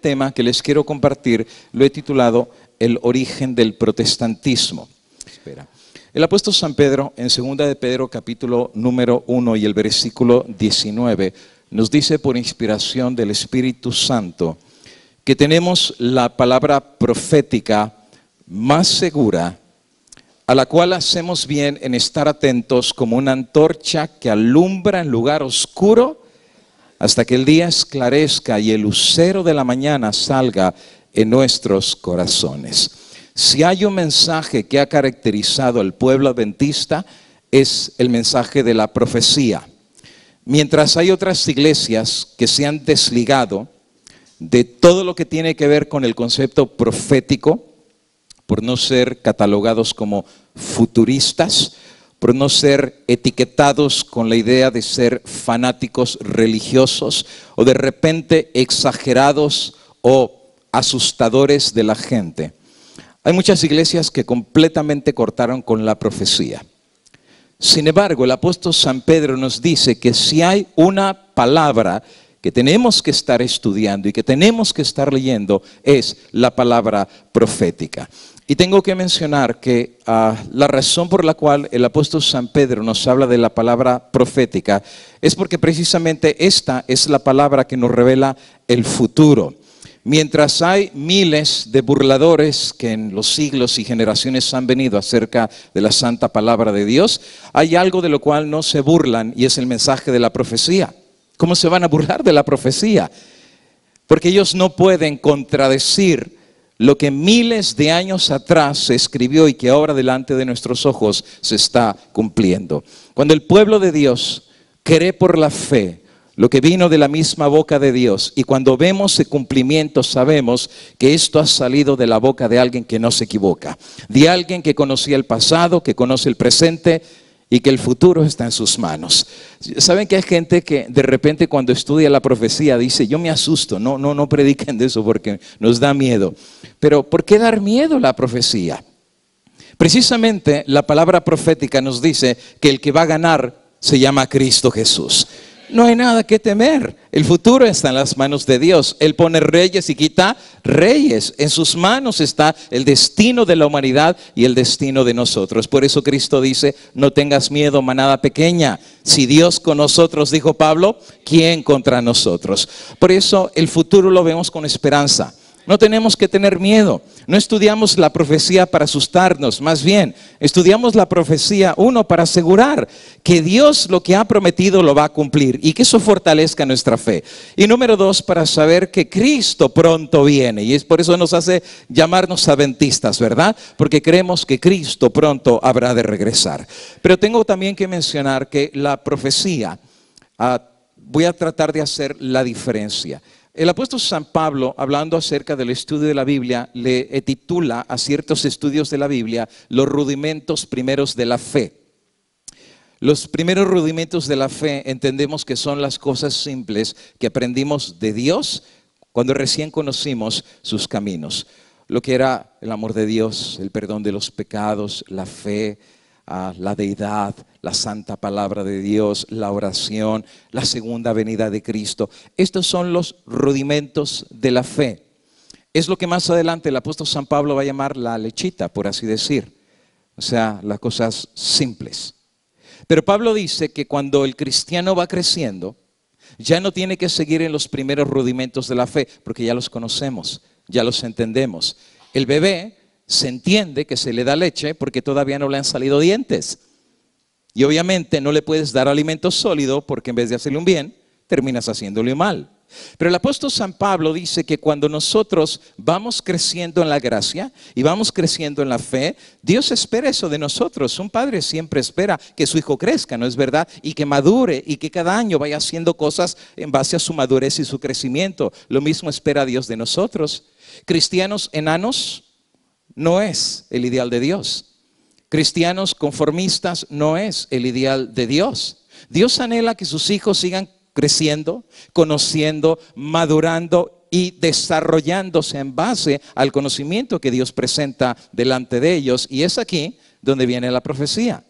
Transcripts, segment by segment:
tema que les quiero compartir lo he titulado El origen del protestantismo. Espera. El apóstol San Pedro, en 2 de Pedro, capítulo número 1 y el versículo 19, nos dice por inspiración del Espíritu Santo que tenemos la palabra profética más segura, a la cual hacemos bien en estar atentos como una antorcha que alumbra en lugar oscuro hasta que el día esclarezca y el lucero de la mañana salga en nuestros corazones. Si hay un mensaje que ha caracterizado al pueblo adventista, es el mensaje de la profecía. Mientras hay otras iglesias que se han desligado de todo lo que tiene que ver con el concepto profético, por no ser catalogados como futuristas, por no ser etiquetados con la idea de ser fanáticos religiosos o de repente exagerados o asustadores de la gente. Hay muchas iglesias que completamente cortaron con la profecía. Sin embargo, el apóstol San Pedro nos dice que si hay una palabra que tenemos que estar estudiando y que tenemos que estar leyendo, es la palabra profética. Y tengo que mencionar que la razón por la cual el apóstol San Pedro nos habla de la palabra profética es porque precisamente esta es la palabra que nos revela el futuro. Mientras hay miles de burladores que en los siglos y generaciones han venido acerca de la santa palabra de Dios, hay algo de lo cual no se burlan y es el mensaje de la profecía. ¿Cómo se van a burlar de la profecía? Porque ellos no pueden contradecir lo que miles de años atrás se escribió y que ahora delante de nuestros ojos se está cumpliendo. Cuando el pueblo de Dios cree por la fe lo que vino de la misma boca de Dios, y cuando vemos el cumplimiento sabemos que esto ha salido de la boca de alguien que no se equivoca, de alguien que conocía el pasado, que conoce el presente y que el futuro está en sus manos. ¿Saben que hay gente que de repente cuando estudia la profecía dice, yo me asusto, no prediquen de eso porque nos da miedo? Pero ¿por qué dar miedo a la profecía? Precisamente la palabra profética nos dice que el que va a ganar se llama Cristo Jesús. No hay nada que temer, el futuro está en las manos de Dios. Él pone reyes y quita reyes. En sus manos está el destino de la humanidad y el destino de nosotros. Por eso Cristo dice, no tengas miedo, manada pequeña. Si Dios con nosotros, dijo Pablo, ¿quién contra nosotros? Por eso el futuro lo vemos con esperanza. No tenemos que tener miedo. No estudiamos la profecía para asustarnos, más bien estudiamos la profecía, uno, para asegurar que Dios lo que ha prometido lo va a cumplir y que eso fortalezca nuestra fe. Y número dos, para saber que Cristo pronto viene, y es por eso nos hace llamarnos adventistas, ¿verdad? Porque creemos que Cristo pronto habrá de regresar. Pero tengo también que mencionar que la profecía, voy a tratar de hacer la diferencia. El apóstol San Pablo, hablando acerca del estudio de la Biblia, le titula a ciertos estudios de la Biblia los rudimentos primeros de la fe. Los primeros rudimentos de la fe entendemos que son las cosas simples que aprendimos de Dios cuando recién conocimos sus caminos. Lo que era el amor de Dios, el perdón de los pecados, la fe, la deidad, la santa palabra de Dios, la oración, la segunda venida de Cristo. Estos son los rudimentos de la fe. Es lo que más adelante el apóstol San Pablo va a llamar la lechita, por así decir. O sea, las cosas simples. Pero Pablo dice que cuando el cristiano va creciendo, ya no tiene que seguir en los primeros rudimentos de la fe, porque ya los conocemos, ya los entendemos. El bebé se entiende que se le da leche porque todavía no le han salido dientes. Y obviamente no le puedes dar alimento sólido porque en vez de hacerle un bien, terminas haciéndole un mal. Pero el apóstol San Pablo dice que cuando nosotros vamos creciendo en la gracia y vamos creciendo en la fe, Dios espera eso de nosotros. Un padre siempre espera que su hijo crezca, ¿no es verdad? Y que madure y que cada año vaya haciendo cosas en base a su madurez y su crecimiento. Lo mismo espera Dios de nosotros. Cristianos enanos no es el ideal de Dios. Cristianos conformistas no es el ideal de Dios. Dios anhela que sus hijos sigan creciendo, conociendo, madurando y desarrollándose en base al conocimiento que Dios presenta delante de ellos. Y es aquí donde viene la profecía.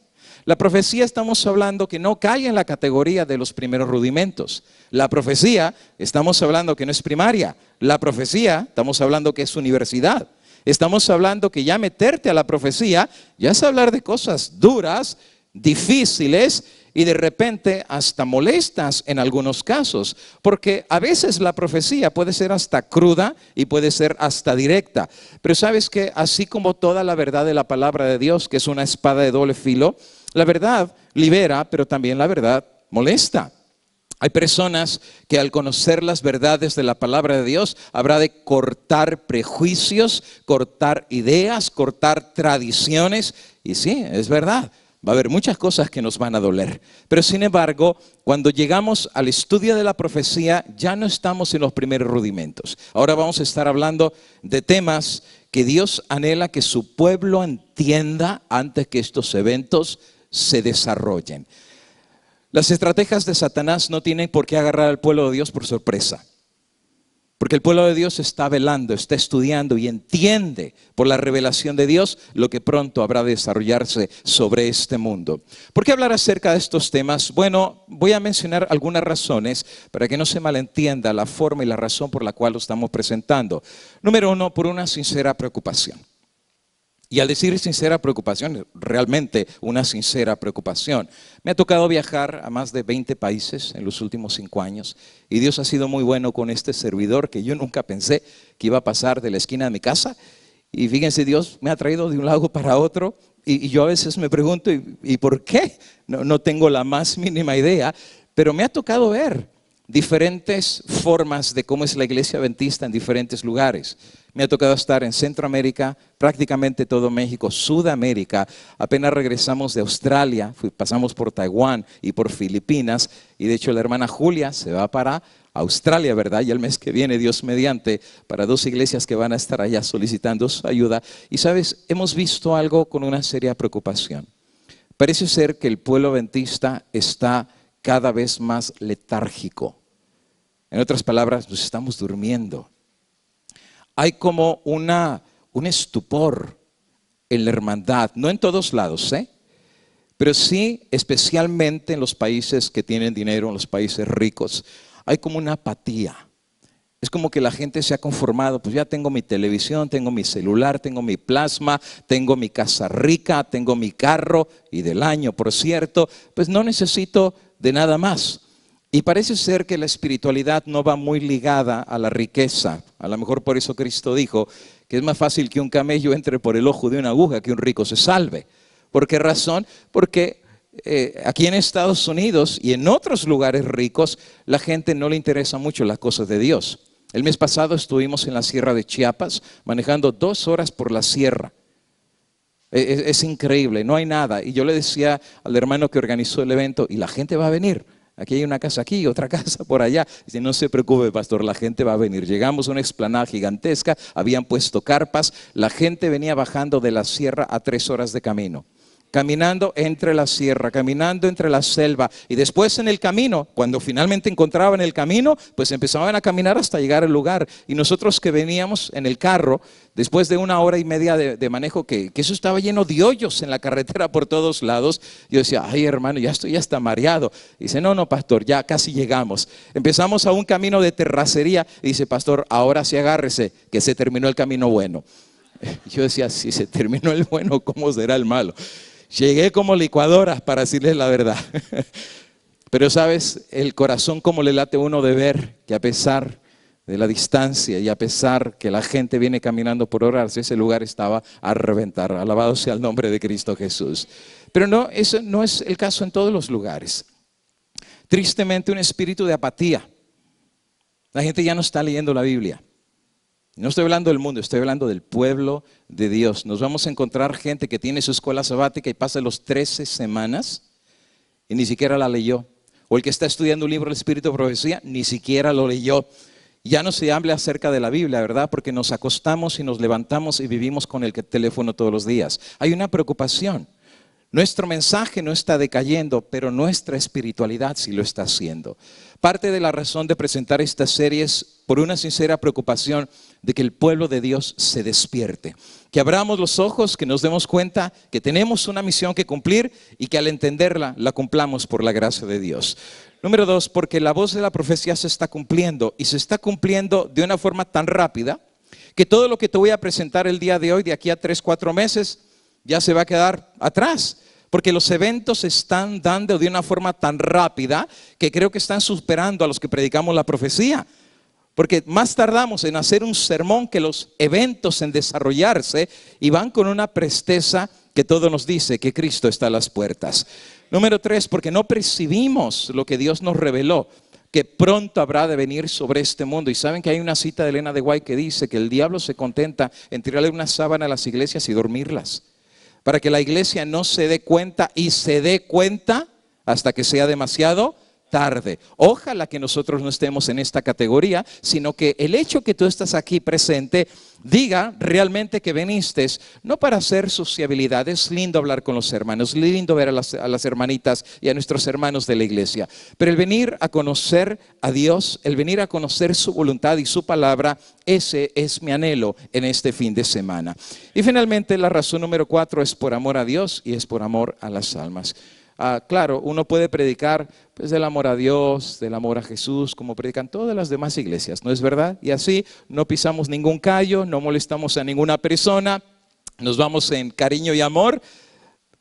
La profecía estamos hablando que no cae en la categoría de los primeros rudimentos. La profecía estamos hablando que no es primaria. La profecía estamos hablando que es universidad. Estamos hablando que ya meterte a la profecía ya es hablar de cosas duras, difíciles y de repente hasta molestas en algunos casos, porque a veces la profecía puede ser hasta cruda y puede ser hasta directa, pero sabes que así como toda la verdad de la palabra de Dios, que es una espada de doble filo, la verdad libera, pero también la verdad molesta. Hay personas que al conocer las verdades de la palabra de Dios habrá de cortar prejuicios, cortar ideas, cortar tradiciones, y sí, es verdad. Va a haber muchas cosas que nos van a doler. Pero sin embargo, cuando llegamos al estudio de la profecía, ya no estamos en los primeros rudimentos. Ahora vamos a estar hablando de temas que Dios anhela que su pueblo entienda antes que estos eventos se desarrollen. Las estrategias de Satanás no tienen por qué agarrar al pueblo de Dios por sorpresa. Porque el pueblo de Dios está velando, está estudiando y entiende por la revelación de Dios lo que pronto habrá de desarrollarse sobre este mundo. ¿Por qué hablar acerca de estos temas? Bueno, voy a mencionar algunas razones para que no se malentienda la forma y la razón por la cual lo estamos presentando. Número uno, por una sincera preocupación. Y al decir sincera preocupación, realmente una sincera preocupación. Me ha tocado viajar a más de 20 países en los últimos 5 años y Dios ha sido muy bueno con este servidor que yo nunca pensé que iba a pasar de la esquina de mi casa. Y fíjense, Dios me ha traído de un lado para otro y yo a veces me pregunto, ¿y por qué? No tengo la más mínima idea, pero me ha tocado ver diferentes formas de cómo es la iglesia adventista en diferentes lugares. Me ha tocado estar en Centroamérica, prácticamente todo México, Sudamérica. Apenas regresamos de Australia, pasamos por Taiwán y por Filipinas. Y de hecho la hermana Julia se va para Australia, ¿verdad? Y el mes que viene, Dios mediante, para 2 iglesias que van a estar allá solicitando su ayuda. Y sabes, hemos visto algo con una seria preocupación. Parece ser que el pueblo adventista está cada vez más letárgico. En otras palabras, nos estamos durmiendo. Hay como un estupor en la hermandad, no en todos lados, pero sí especialmente en los países que tienen dinero, en los países ricos. Hay como una apatía. Es como que la gente se ha conformado, pues ya tengo mi televisión, tengo mi celular, tengo mi plasma, tengo mi casa rica, tengo mi carro y del año, por cierto, pues no necesito de nada más. Y parece ser que la espiritualidad no va muy ligada a la riqueza. A lo mejor por eso Cristo dijo que es más fácil que un camello entre por el ojo de una aguja que un rico se salve. ¿Por qué razón? Porque aquí en Estados Unidos y en otros lugares ricos, la gente no le interesa mucho las cosas de Dios. El mes pasado estuvimos en la sierra de Chiapas, manejando 2 horas por la sierra. Es increíble, no hay nada. Y yo le decía al hermano que organizó el evento, y la gente va a venir. Aquí hay una casa aquí, otra casa por allá. Dice, no se preocupe, pastor, la gente va a venir. Llegamos a una explanada gigantesca, habían puesto carpas, la gente venía bajando de la sierra a 3 horas de camino. Caminando entre la sierra, caminando entre la selva. Y después en el camino, cuando finalmente encontraban el camino, pues empezaban a caminar hasta llegar al lugar. Y nosotros que veníamos en el carro, después de 1 hora y media de manejo, que eso estaba lleno de hoyos en la carretera por todos lados, yo decía, ay hermano, ya estoy hasta mareado. Y dice, no, pastor, ya casi llegamos. Empezamos a un camino de terracería. Y dice, pastor, ahora sí agárrese, que se terminó el camino bueno. Yo decía, si se terminó el bueno, ¿cómo será el malo? Llegué como licuadora, para decirles la verdad. Pero sabes, el corazón como le late a uno de ver que a pesar de la distancia y a pesar que la gente viene caminando por horas, ese lugar estaba a reventar. Alabado sea el nombre de Cristo Jesús. Pero no, eso no es el caso en todos los lugares. Tristemente, un espíritu de apatía. La gente ya no está leyendo la Biblia. No estoy hablando del mundo, estoy hablando del pueblo de Dios. Nos vamos a encontrar gente que tiene su escuela sabática y pasa los 13 semanas y ni siquiera la leyó. O el que está estudiando un libro del Espíritu de Profecía, ni siquiera lo leyó. Ya no se habla acerca de la Biblia, ¿verdad? Porque nos acostamos y nos levantamos y vivimos con el teléfono todos los días. Hay una preocupación. Nuestro mensaje no está decayendo, pero nuestra espiritualidad sí lo está haciendo. Parte de la razón de presentar esta serie es por una sincera preocupación de que el pueblo de Dios se despierte. Que abramos los ojos, que nos demos cuenta que tenemos una misión que cumplir y que al entenderla, la cumplamos por la gracia de Dios. Número 2, porque la voz de la profecía se está cumpliendo y se está cumpliendo de una forma tan rápida que todo lo que te voy a presentar el día de hoy, de aquí a 3, 4 meses, ya se va a quedar atrás. Porque los eventos se están dando de una forma tan rápida que creo que están superando a los que predicamos la profecía. Porque más tardamos en hacer un sermón que los eventos en desarrollarse y van con una presteza que todo nos dice que Cristo está a las puertas. Número 3, porque no percibimos lo que Dios nos reveló, que pronto habrá de venir sobre este mundo. Y saben que hay una cita de Elena de White que dice que el diablo se contenta en tirarle una sábana a las iglesias y dormirlas, para que la iglesia no se dé cuenta y se dé cuenta hasta que sea demasiado tarde. Ojalá que nosotros no estemos en esta categoría, sino que el hecho que tú estás aquí presente diga realmente que viniste no para hacer sociabilidad. Es lindo hablar con los hermanos, lindo ver a las hermanitas y a nuestros hermanos de la iglesia, pero el venir a conocer a Dios, el venir a conocer su voluntad y su palabra, ese es mi anhelo en este fin de semana. Y finalmente la razón número 4 es por amor a Dios y es por amor a las almas. Claro, uno puede predicar pues, del amor a Dios, del amor a Jesús, como predican todas las demás iglesias, ¿no es verdad? Y así no pisamos ningún callo, no molestamos a ninguna persona, nos vamos en cariño y amor.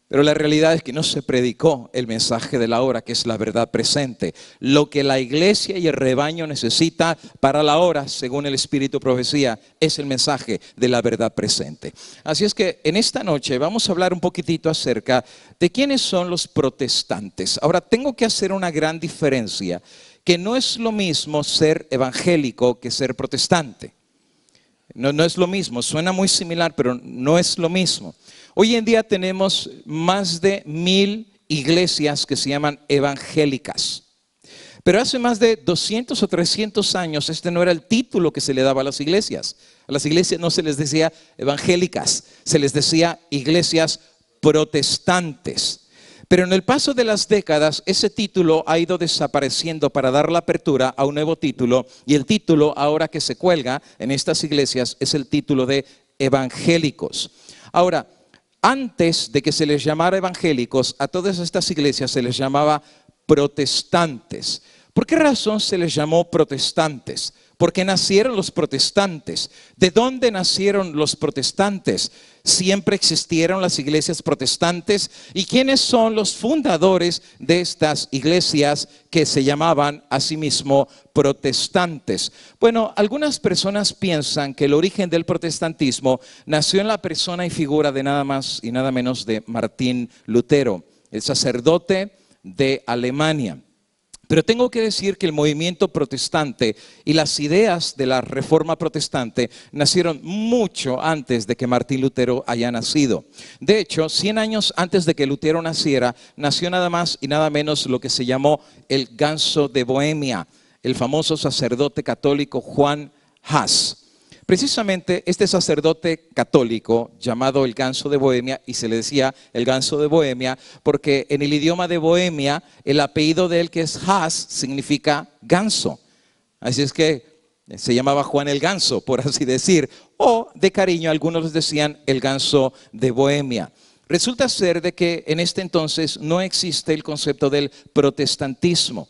Pero la realidad es que no se predicó el mensaje de la hora, que es la verdad presente. Lo que la iglesia y el rebaño necesita para la hora, según el Espíritu Profecía, es el mensaje de la verdad presente. Así es que en esta noche vamos a hablar un poquitito acerca de quiénes son los protestantes. Ahora, tengo que hacer una gran diferencia, que no es lo mismo ser evangélico que ser protestante. No es lo mismo, suena muy similar, pero no es lo mismo. Hoy en día tenemos más de 1000 iglesias que se llaman evangélicas. Pero hace más de 200 o 300 años este no era el título que se le daba a las iglesias. A las iglesias no se les decía evangélicas, se les decía iglesias protestantes. Pero en el paso de las décadas ese título ha ido desapareciendo para dar la apertura a un nuevo título. Y el título ahora que se cuelga en estas iglesias es el título de evangélicos. Ahora, antes de que se les llamara evangélicos, a todas estas iglesias se les llamaba protestantes. ¿Por qué razón se les llamó protestantes? Porque nacieron los protestantes. ¿De dónde nacieron los protestantes? Siempre existieron las iglesias protestantes. ¿Y quiénes son los fundadores de estas iglesias que se llamaban a sí mismo protestantes? Bueno, algunas personas piensan que el origen del protestantismo nació en la persona y figura de nada más y nada menos de Martín Lutero, el sacerdote de Alemania. Pero tengo que decir que el movimiento protestante y las ideas de la reforma protestante nacieron mucho antes de que Martín Lutero haya nacido. De hecho, 100 años antes de que Lutero naciera, nació nada más y nada menos lo que se llamó el Ganso de Bohemia, el famoso sacerdote católico Juan Hus. Precisamente este sacerdote católico llamado el Ganso de Bohemia, y se le decía el Ganso de Bohemia porque en el idioma de Bohemia el apellido de él, que es Hus, significa ganso. Así es que se llamaba Juan el Ganso, por así decir, o de cariño algunos les decían el Ganso de Bohemia. Resulta ser de que en este entonces no existe el concepto del protestantismo.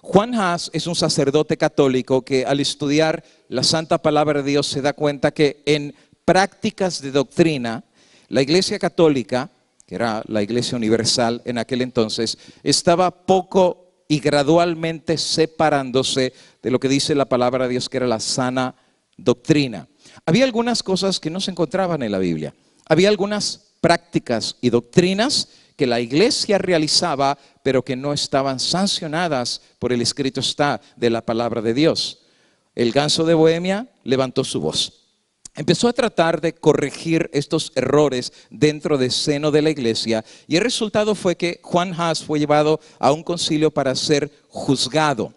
Juan Hus es un sacerdote católico que al estudiar la Santa Palabra de Dios se da cuenta que en prácticas de doctrina, la Iglesia Católica, que era la Iglesia Universal en aquel entonces, estaba poco y gradualmente separándose de lo que dice la Palabra de Dios, que era la sana doctrina. Había algunas cosas que no se encontraban en la Biblia. Había algunas prácticas y doctrinas que la iglesia realizaba, pero que no estaban sancionadas por el escrito está de la palabra de Dios. El Ganso de Bohemia levantó su voz. Empezó a tratar de corregir estos errores dentro del seno de la iglesia y el resultado fue que Juan Hus fue llevado a un concilio para ser juzgado.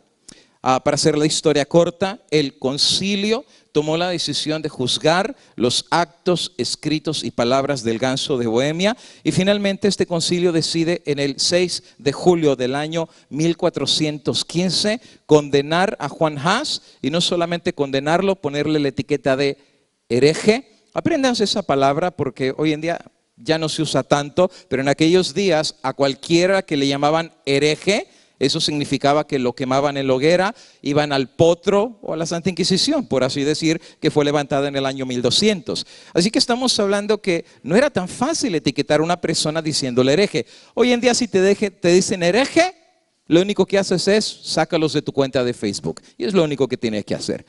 Para hacer la historia corta, el concilio tomó la decisión de juzgar los actos, escritos y palabras del Ganso de Bohemia, y finalmente este concilio decide en el 6 de julio del año 1415 condenar a Juan Hus, y no solamente condenarlo, ponerle la etiqueta de hereje. Aprendan esa palabra porque hoy en día ya no se usa tanto, pero en aquellos días a cualquiera que le llamaban hereje, eso significaba que lo quemaban en la hoguera, iban al potro o a la Santa Inquisición, por así decir, que fue levantada en el año 1200. Así que estamos hablando que no era tan fácil etiquetar a una persona diciéndole hereje. Hoy en día si te dicen hereje, lo único que haces es sácalos de tu cuenta de Facebook. Y es lo único que tienes que hacer.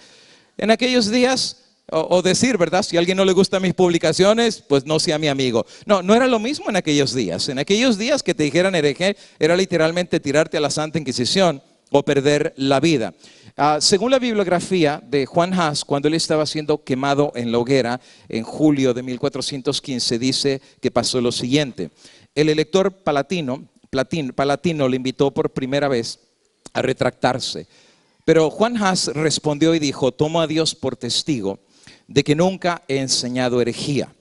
En aquellos días, o decir, ¿verdad? Si a alguien no le gustan mis publicaciones, pues no sea mi amigo. No, no era lo mismo en aquellos días. En aquellos días que te dijeran hereje, era literalmente tirarte a la Santa Inquisición o perder la vida. Según la bibliografía de Juan Hus, cuando él estaba siendo quemado en la hoguera en julio de 1415, dice que pasó lo siguiente. El elector palatino le invitó por primera vez a retractarse. Pero Juan Hus respondió y dijo: tomo a Dios por testigo de que nunca he enseñado herejía.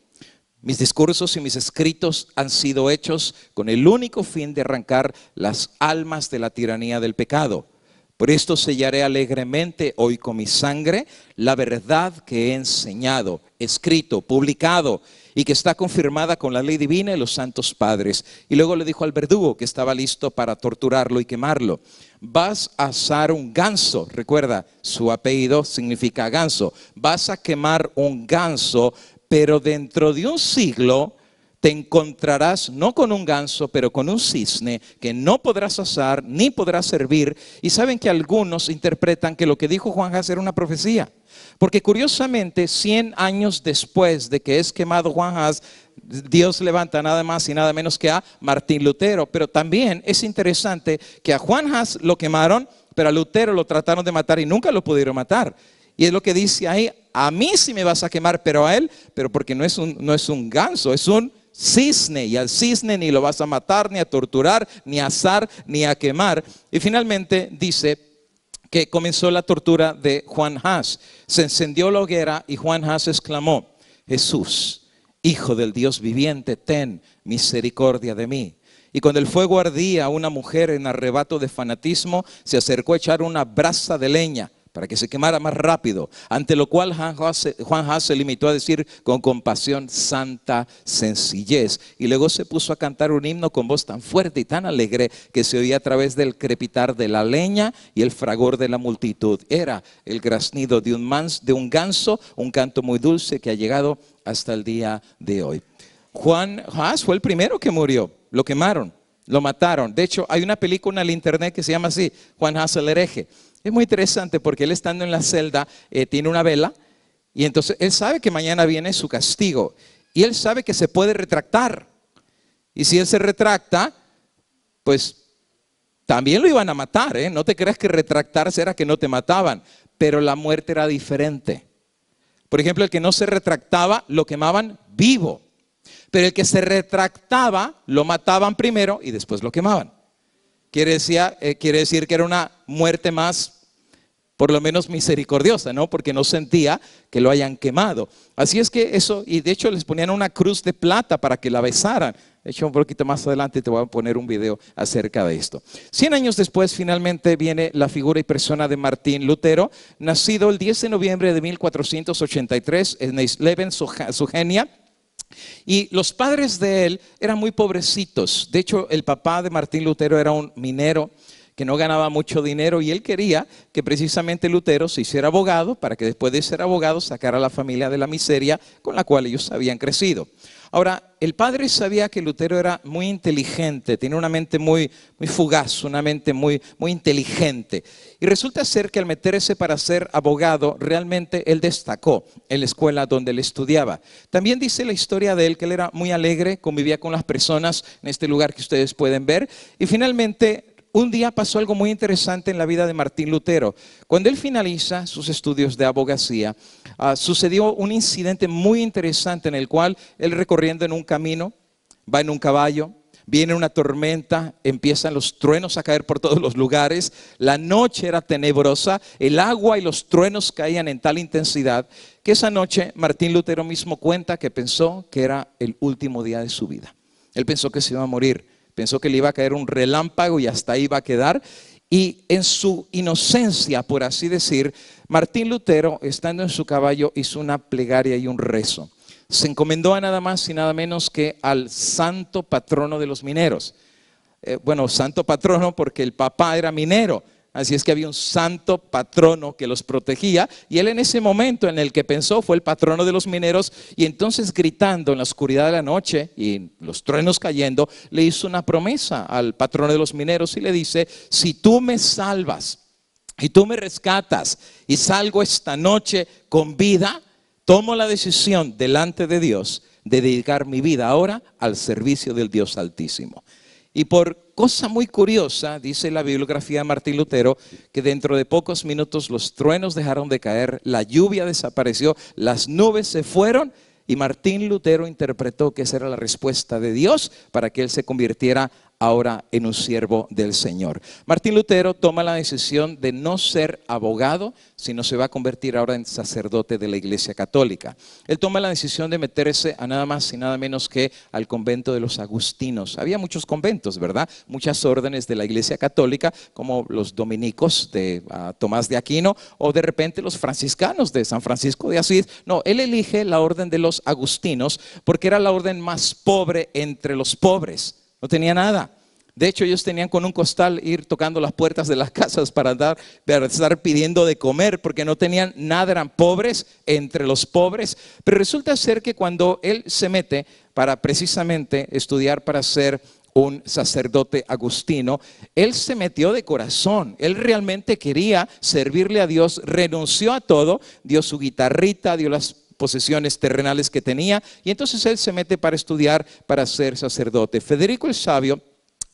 Mis discursos y mis escritos han sido hechos con el único fin de arrancar las almas de la tiranía del pecado. Por esto sellaré alegremente hoy con mi sangre la verdad que he enseñado, escrito, publicado, y que está confirmada con la ley divina y los santos padres. Y luego le dijo al verdugo que estaba listo para torturarlo y quemarlo: vas a asar un ganso. Recuerda, su apellido significa ganso. Vas a quemar un ganso, pero dentro de un siglo te encontrarás no con un ganso, pero con un cisne que no podrás asar ni podrás servir. Y saben que algunos interpretan que lo que dijo Juan Hus era una profecía. Porque curiosamente, 100 años después de que es quemado Juan Hus, Dios levanta nada más y nada menos que a Martín Lutero. Pero también es interesante que a Juan Hus lo quemaron, pero a Lutero lo trataron de matar y nunca lo pudieron matar. Y es lo que dice ahí: a mí sí me vas a quemar, pero a él, pero porque no es un ganso, es un cisne, y al cisne ni lo vas a matar, ni a torturar, ni a asar, ni a quemar. Y finalmente dice que comenzó la tortura de Juan Hus. Se encendió la hoguera y Juan Hus exclamó: Jesús, Hijo del Dios viviente, ten misericordia de mí. Y cuando el fuego ardía, una mujer en arrebato de fanatismo se acercó a echar una brasa de leña para que se quemara más rápido, ante lo cual Juan Hus se limitó a decir con compasión: santa sencillez. Y luego se puso a cantar un himno con voz tan fuerte y tan alegre que se oía a través del crepitar de la leña y el fragor de la multitud. Era el graznido de un ganso, un canto muy dulce que ha llegado hasta el día de hoy. Juan Hus fue el primero que murió, lo quemaron, lo mataron. De hecho, hay una película en el internet que se llama así, Juan Hus el hereje. Es muy interesante porque él, estando en la celda, tiene una vela, y entonces él sabe que mañana viene su castigo y él sabe que se puede retractar, y si él se retracta, pues también lo iban a matar, ¿eh? No te creas que retractarse era que no te mataban, pero la muerte era diferente. Por ejemplo, el que no se retractaba lo quemaban vivo, pero el que se retractaba lo mataban primero y después lo quemaban. Quiere decir que era una muerte más, por lo menos misericordiosa, ¿no? Porque no sentía que lo hayan quemado. Así es que eso, y de hecho les ponían una cruz de plata para que la besaran. De hecho, un poquito más adelante te voy a poner un video acerca de esto. 100 años después, finalmente viene la figura y persona de Martín Lutero, nacido el 10 de noviembre de 1483 en Eisleben, Sogenia. Y los padres de él eran muy pobrecitos. De hecho, el papá de Martín Lutero era un minero que no ganaba mucho dinero, y él quería que precisamente Lutero se hiciera abogado para que después de ser abogado sacara a la familia de la miseria con la cual ellos habían crecido. Ahora, el padre sabía que Lutero era muy inteligente, tenía una mente muy fugaz, una mente muy inteligente. Y resulta ser que al meterse para ser abogado, realmente él destacó en la escuela donde él estudiaba. También dice la historia de él que él era muy alegre, convivía con las personas en este lugar que ustedes pueden ver. Y finalmente, un día pasó algo muy interesante en la vida de Martín Lutero. Cuando él finaliza sus estudios de abogacía, sucedió un incidente muy interesante en el cual él, recorriendo en un camino, va en un caballo, Viene una tormenta, empiezan los truenos a caer por todos los lugares, la noche era tenebrosa, el agua y los truenos caían en tal intensidad que esa noche Martín Lutero mismo cuenta que pensó que era el último día de su vida. Él pensó que se iba a morir, pensó que le iba a caer un relámpago y hasta ahí iba a quedar. Y en su inocencia, por así decir, Martín Lutero, estando en su caballo, hizo una plegaria y un rezo. Se encomendó a nada más y nada menos que al santo patrono de los mineros. Bueno, santo patrono porque el papá era minero. Así es que había un santo patrono que los protegía, y él en ese momento en el que pensó fue el patrono de los mineros, y entonces gritando en la oscuridad de la noche y los truenos cayendo, le hizo una promesa al patrono de los mineros y le dice: si tú me salvas y tú me rescatas y salgo esta noche con vida, tomo la decisión delante de Dios de dedicar mi vida ahora al servicio del Dios Altísimo. Y por cosa muy curiosa, dice la bibliografía de Martín Lutero, que dentro de pocos minutos los truenos dejaron de caer, la lluvia desapareció, las nubes se fueron, y Martín Lutero interpretó que esa era la respuesta de Dios para que él se convirtiera ahora en un siervo del Señor. Martín Lutero toma la decisión de no ser abogado, sino se va a convertir ahora en sacerdote de la Iglesia Católica. Él toma la decisión de meterse a nada más y nada menos que al convento de los agustinos. Había muchos conventos, ¿verdad? Muchas órdenes de la Iglesia Católica, como los dominicos de Tomás de Aquino, o de repente los franciscanos de San Francisco de Asís. No, él elige la orden de los agustinos porque era la orden más pobre entre los pobres. No tenía nada. De hecho, ellos tenían con un costal ir tocando las puertas de las casas para estar pidiendo de comer, porque no tenían nada, eran pobres entre los pobres. Pero resulta ser que cuando él se mete para precisamente estudiar para ser un sacerdote agustino, él se metió de corazón. Él realmente quería servirle a Dios, renunció a todo, dio su guitarrita, dio las posesiones terrenales que tenía, y entonces él se mete para estudiar para ser sacerdote. Federico el Sabio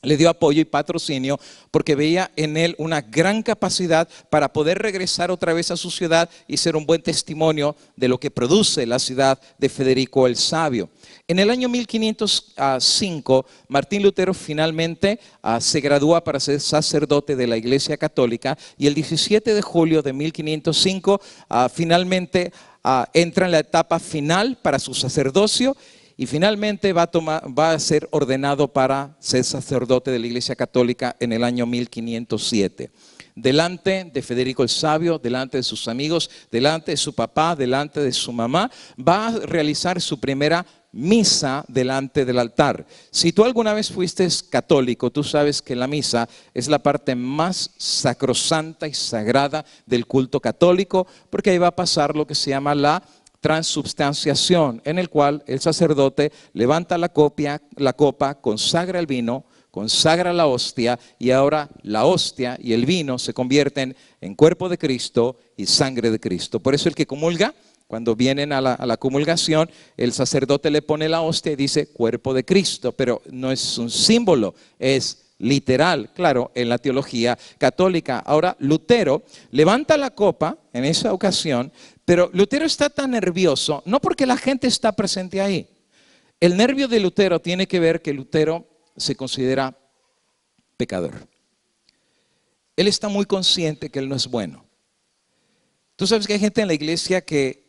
le dio apoyo y patrocinio porque veía en él una gran capacidad para poder regresar otra vez a su ciudad y ser un buen testimonio de lo que produce la ciudad de Federico el Sabio. En el año 1505, Martín Lutero finalmente se gradúa para ser sacerdote de la Iglesia Católica, y el 17 de julio de 1505 finalmente entra en la etapa final para su sacerdocio, y finalmente va a ser ordenado para ser sacerdote de la Iglesia Católica en el año 1507. Delante de Federico el Sabio, delante de sus amigos, delante de su papá, delante de su mamá, va a realizar su primera misa delante del altar. Si tú alguna vez fuiste católico, tú sabes que la misa es la parte más sacrosanta y sagrada del culto católico, porque ahí va a pasar lo que se llama la transubstanciación, en el cual el sacerdote levanta la copa, consagra el vino, consagra la hostia, y ahora la hostia y el vino se convierten en cuerpo de Cristo y sangre de Cristo. Por eso el que comulga, cuando vienen a la comulgación, el sacerdote le pone la hostia y dice cuerpo de Cristo, pero no es un símbolo, es literal, claro, en la teología católica. Ahora Lutero levanta la copa en esa ocasión, pero Lutero está tan nervioso, no porque la gente está presente ahí. El nervio de Lutero tiene que ver que Lutero se considera pecador. Él está muy consciente que él no es bueno. Tú sabes que hay gente en la iglesia que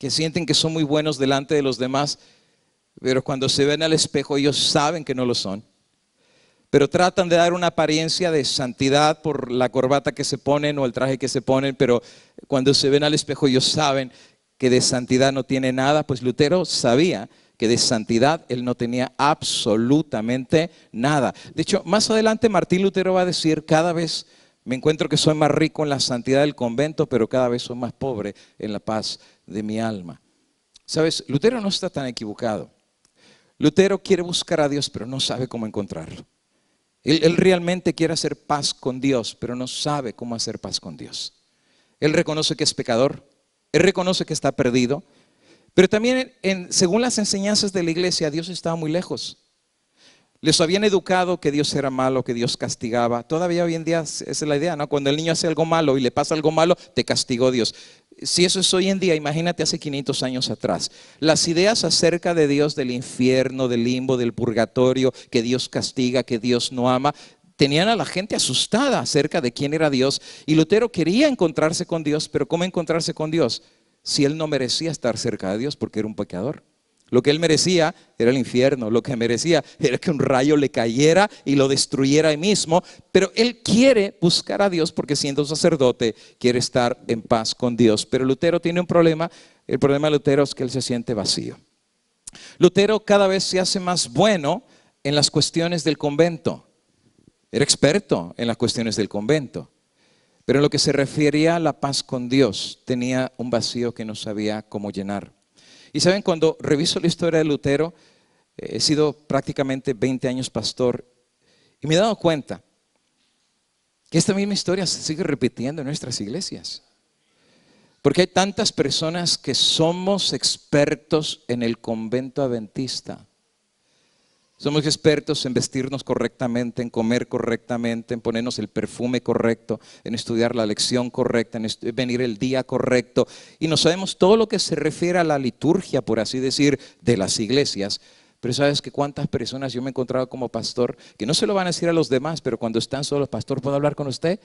sienten que son muy buenos delante de los demás, pero cuando se ven al espejo ellos saben que no lo son. Pero tratan de dar una apariencia de santidad por la corbata que se ponen o el traje que se ponen, pero cuando se ven al espejo ellos saben que de santidad no tiene nada. Pues Lutero sabía que de santidad él no tenía absolutamente nada. De hecho, más adelante Martín Lutero va a decir: cada vez me encuentro que soy más rico en la santidad del convento, pero cada vez soy más pobre en la paz de mi alma. ¿Sabes? Lutero no está tan equivocado. Lutero quiere buscar a Dios, pero no sabe cómo encontrarlo. Él realmente quiere hacer paz con Dios, pero no sabe cómo hacer paz con Dios. Él reconoce que es pecador, él reconoce que está perdido, pero también según las enseñanzas de la iglesia, Dios estaba muy lejos. Les habían educado que Dios era malo, que Dios castigaba. Todavía hoy en día esa es la idea, ¿no? Cuando el niño hace algo malo y le pasa algo malo, te castigó Dios. Si eso es hoy en día, imagínate hace 500 años atrás. Las ideas acerca de Dios, del infierno, del limbo, del purgatorio, que Dios castiga, que Dios no ama, tenían a la gente asustada acerca de quién era Dios. Y Lutero quería encontrarse con Dios, pero ¿cómo encontrarse con Dios? Si él no merecía estar cerca de Dios porque era un pecador. Lo que él merecía era el infierno, lo que merecía era que un rayo le cayera y lo destruyera ahí mismo, pero él quiere buscar a Dios porque siendo sacerdote quiere estar en paz con Dios. Pero Lutero tiene un problema, el problema de Lutero es que él se siente vacío. Lutero cada vez se hace más bueno en las cuestiones del convento, era experto en las cuestiones del convento, pero en lo que se refería a la paz con Dios tenía un vacío que no sabía cómo llenar. Y saben, cuando reviso la historia de Lutero, he sido prácticamente 20 años pastor y me he dado cuenta que esta misma historia se sigue repitiendo en nuestras iglesias. Porque hay tantas personas que somos expertos en el convento adventista. Somos expertos en vestirnos correctamente, en comer correctamente, en ponernos el perfume correcto, en estudiar la lección correcta, en venir el día correcto. Y no sabemos todo lo que se refiere a la liturgia, por así decir, de las iglesias. Pero sabes que cuántas personas yo me he encontrado como pastor, que no se lo van a decir a los demás, pero cuando están solos, pastor, ¿puedo hablar con usted?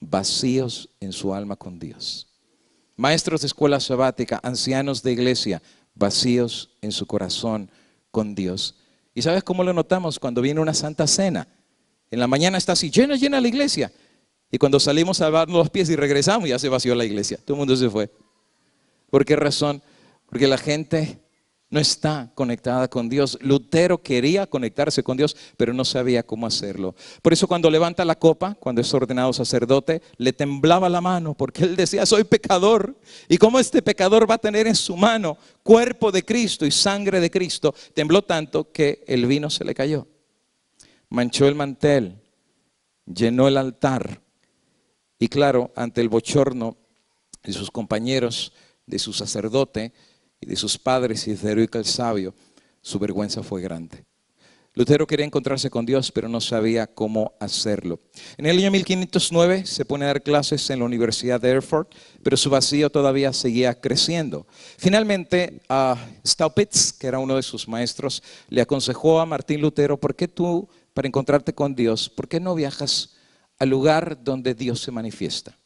Vacíos en su alma con Dios. Maestros de escuela sabática, ancianos de iglesia, vacíos en su corazón con Dios. ¿Y sabes cómo lo notamos? Cuando viene una santa cena. En la mañana está así, llena la iglesia. Y cuando salimos a lavarnos los pies y regresamos, ya se vació la iglesia. Todo el mundo se fue. ¿Por qué razón? Porque la gente no está conectada con Dios. Lutero quería conectarse con Dios, pero no sabía cómo hacerlo. Por eso cuando levanta la copa, cuando es ordenado sacerdote, le temblaba la mano, porque él decía, soy pecador. ¿Y cómo este pecador va a tener en su mano cuerpo de Cristo y sangre de Cristo? Tembló tanto que el vino se le cayó. Manchó el mantel, llenó el altar. Y claro, ante el bochorno de sus compañeros, de su sacerdote, y de sus padres y de Teodorico el Sabio, su vergüenza fue grande. Lutero quería encontrarse con Dios, pero no sabía cómo hacerlo. En el año 1509 se pone a dar clases en la Universidad de Erfurt, pero su vacío todavía seguía creciendo. Finalmente, Staupitz, que era uno de sus maestros, le aconsejó a Martín Lutero, ¿por qué tú, para encontrarte con Dios, por qué no viajas al lugar donde Dios se manifiesta?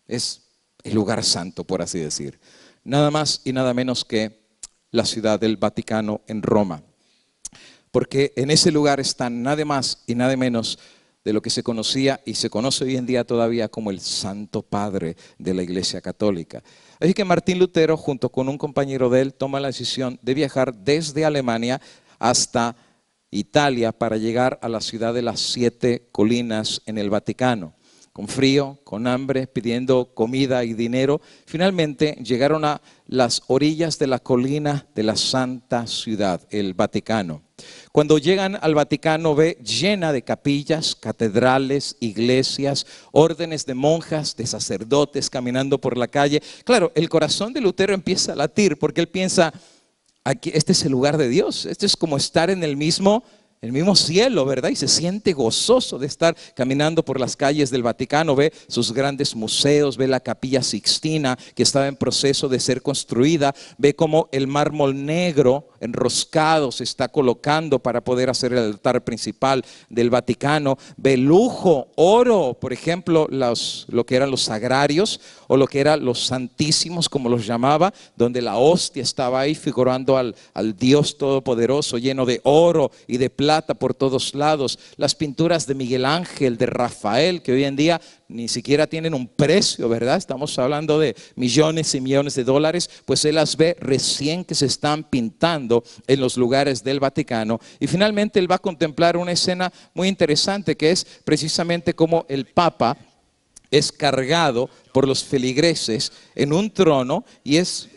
Es el lugar santo, por así decir. Nada más y nada menos que la ciudad del Vaticano en Roma. Porque en ese lugar están nada más y nada menos de lo que se conocía y se conoce hoy en día todavía como el Santo Padre de la Iglesia Católica. Así que Martín Lutero, junto con un compañero de él, toma la decisión de viajar desde Alemania hasta Italia para llegar a la ciudad de las 7 colinas en el Vaticano. Con frío, con hambre, pidiendo comida y dinero, finalmente llegaron a las orillas de la colina de la Santa Ciudad, el Vaticano. Cuando llegan al Vaticano, ve llena de capillas, catedrales, iglesias, órdenes de monjas, de sacerdotes caminando por la calle. Claro, el corazón de Lutero empieza a latir porque él piensa, aquí, este es el lugar de Dios, este es como estar en el mismo cielo, ¿verdad? Y se siente gozoso de estar caminando por las calles del Vaticano. Ve sus grandes museos, ve la Capilla Sixtina que estaba en proceso de ser construida, ve cómo el mármol negro enroscado se está colocando para poder hacer el altar principal del Vaticano, ve lujo, oro, por ejemplo, lo que eran los sagrarios o lo que eran los santísimos, como los llamaba, donde la hostia estaba ahí figurando al Dios Todopoderoso, lleno de oro y de plata por todos lados. Las pinturas de Miguel Ángel, de Rafael, que hoy en día ni siquiera tienen un precio, ¿verdad? Estamos hablando de millones y millones de dólares, pues él las ve recién que se están pintando en los lugares del Vaticano. Y finalmente él va a contemplar una escena muy interesante, que es precisamente como el Papa es cargado por los feligreses en un trono y es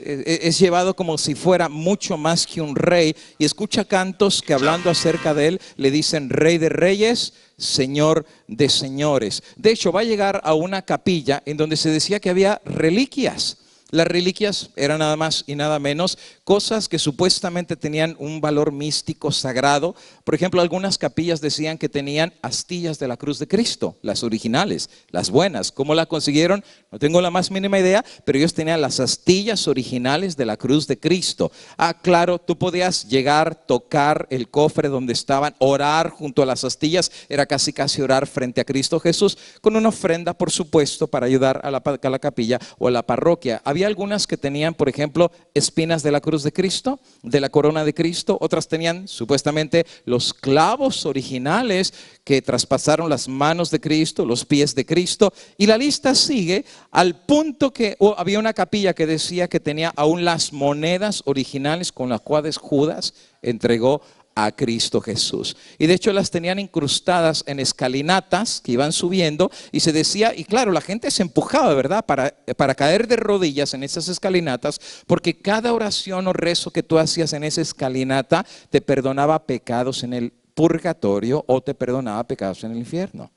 llevado como si fuera mucho más que un rey, y escucha cantos que, hablando acerca de él, le dicen Rey de Reyes, Señor de Señores. De hecho, va a llegar a una capilla en donde se decía que había reliquias. Las reliquias eran nada más y nada menos cosas que supuestamente tenían un valor místico sagrado. Por ejemplo, algunas capillas decían que tenían astillas de la cruz de Cristo, las originales, las buenas. ¿Cómo la consiguieron? No tengo la más mínima idea, pero ellos tenían las astillas originales de la cruz de Cristo. Ah, claro, tú podías llegar, tocar el cofre donde estaban, orar junto a las astillas, era casi orar frente a Cristo Jesús, con una ofrenda, por supuesto, para ayudar a la capilla o a la parroquia. Había algunas que tenían, por ejemplo, espinas de la cruz de Cristo, de la corona de Cristo. Otras tenían supuestamente los clavos originales que traspasaron las manos de Cristo, los pies de Cristo. Y la lista sigue al punto que había una capilla que decía que tenía aún las monedas originales con las cuales Judas entregó a Cristo Jesús. Y de hecho las tenían incrustadas en escalinatas que iban subiendo, y se decía, y claro, la gente se empujaba, ¿verdad?, para caer de rodillas en esas escalinatas, porque cada oración o rezo que tú hacías en esa escalinata te perdonaba pecados en el purgatorio o te perdonaba pecados en el infierno.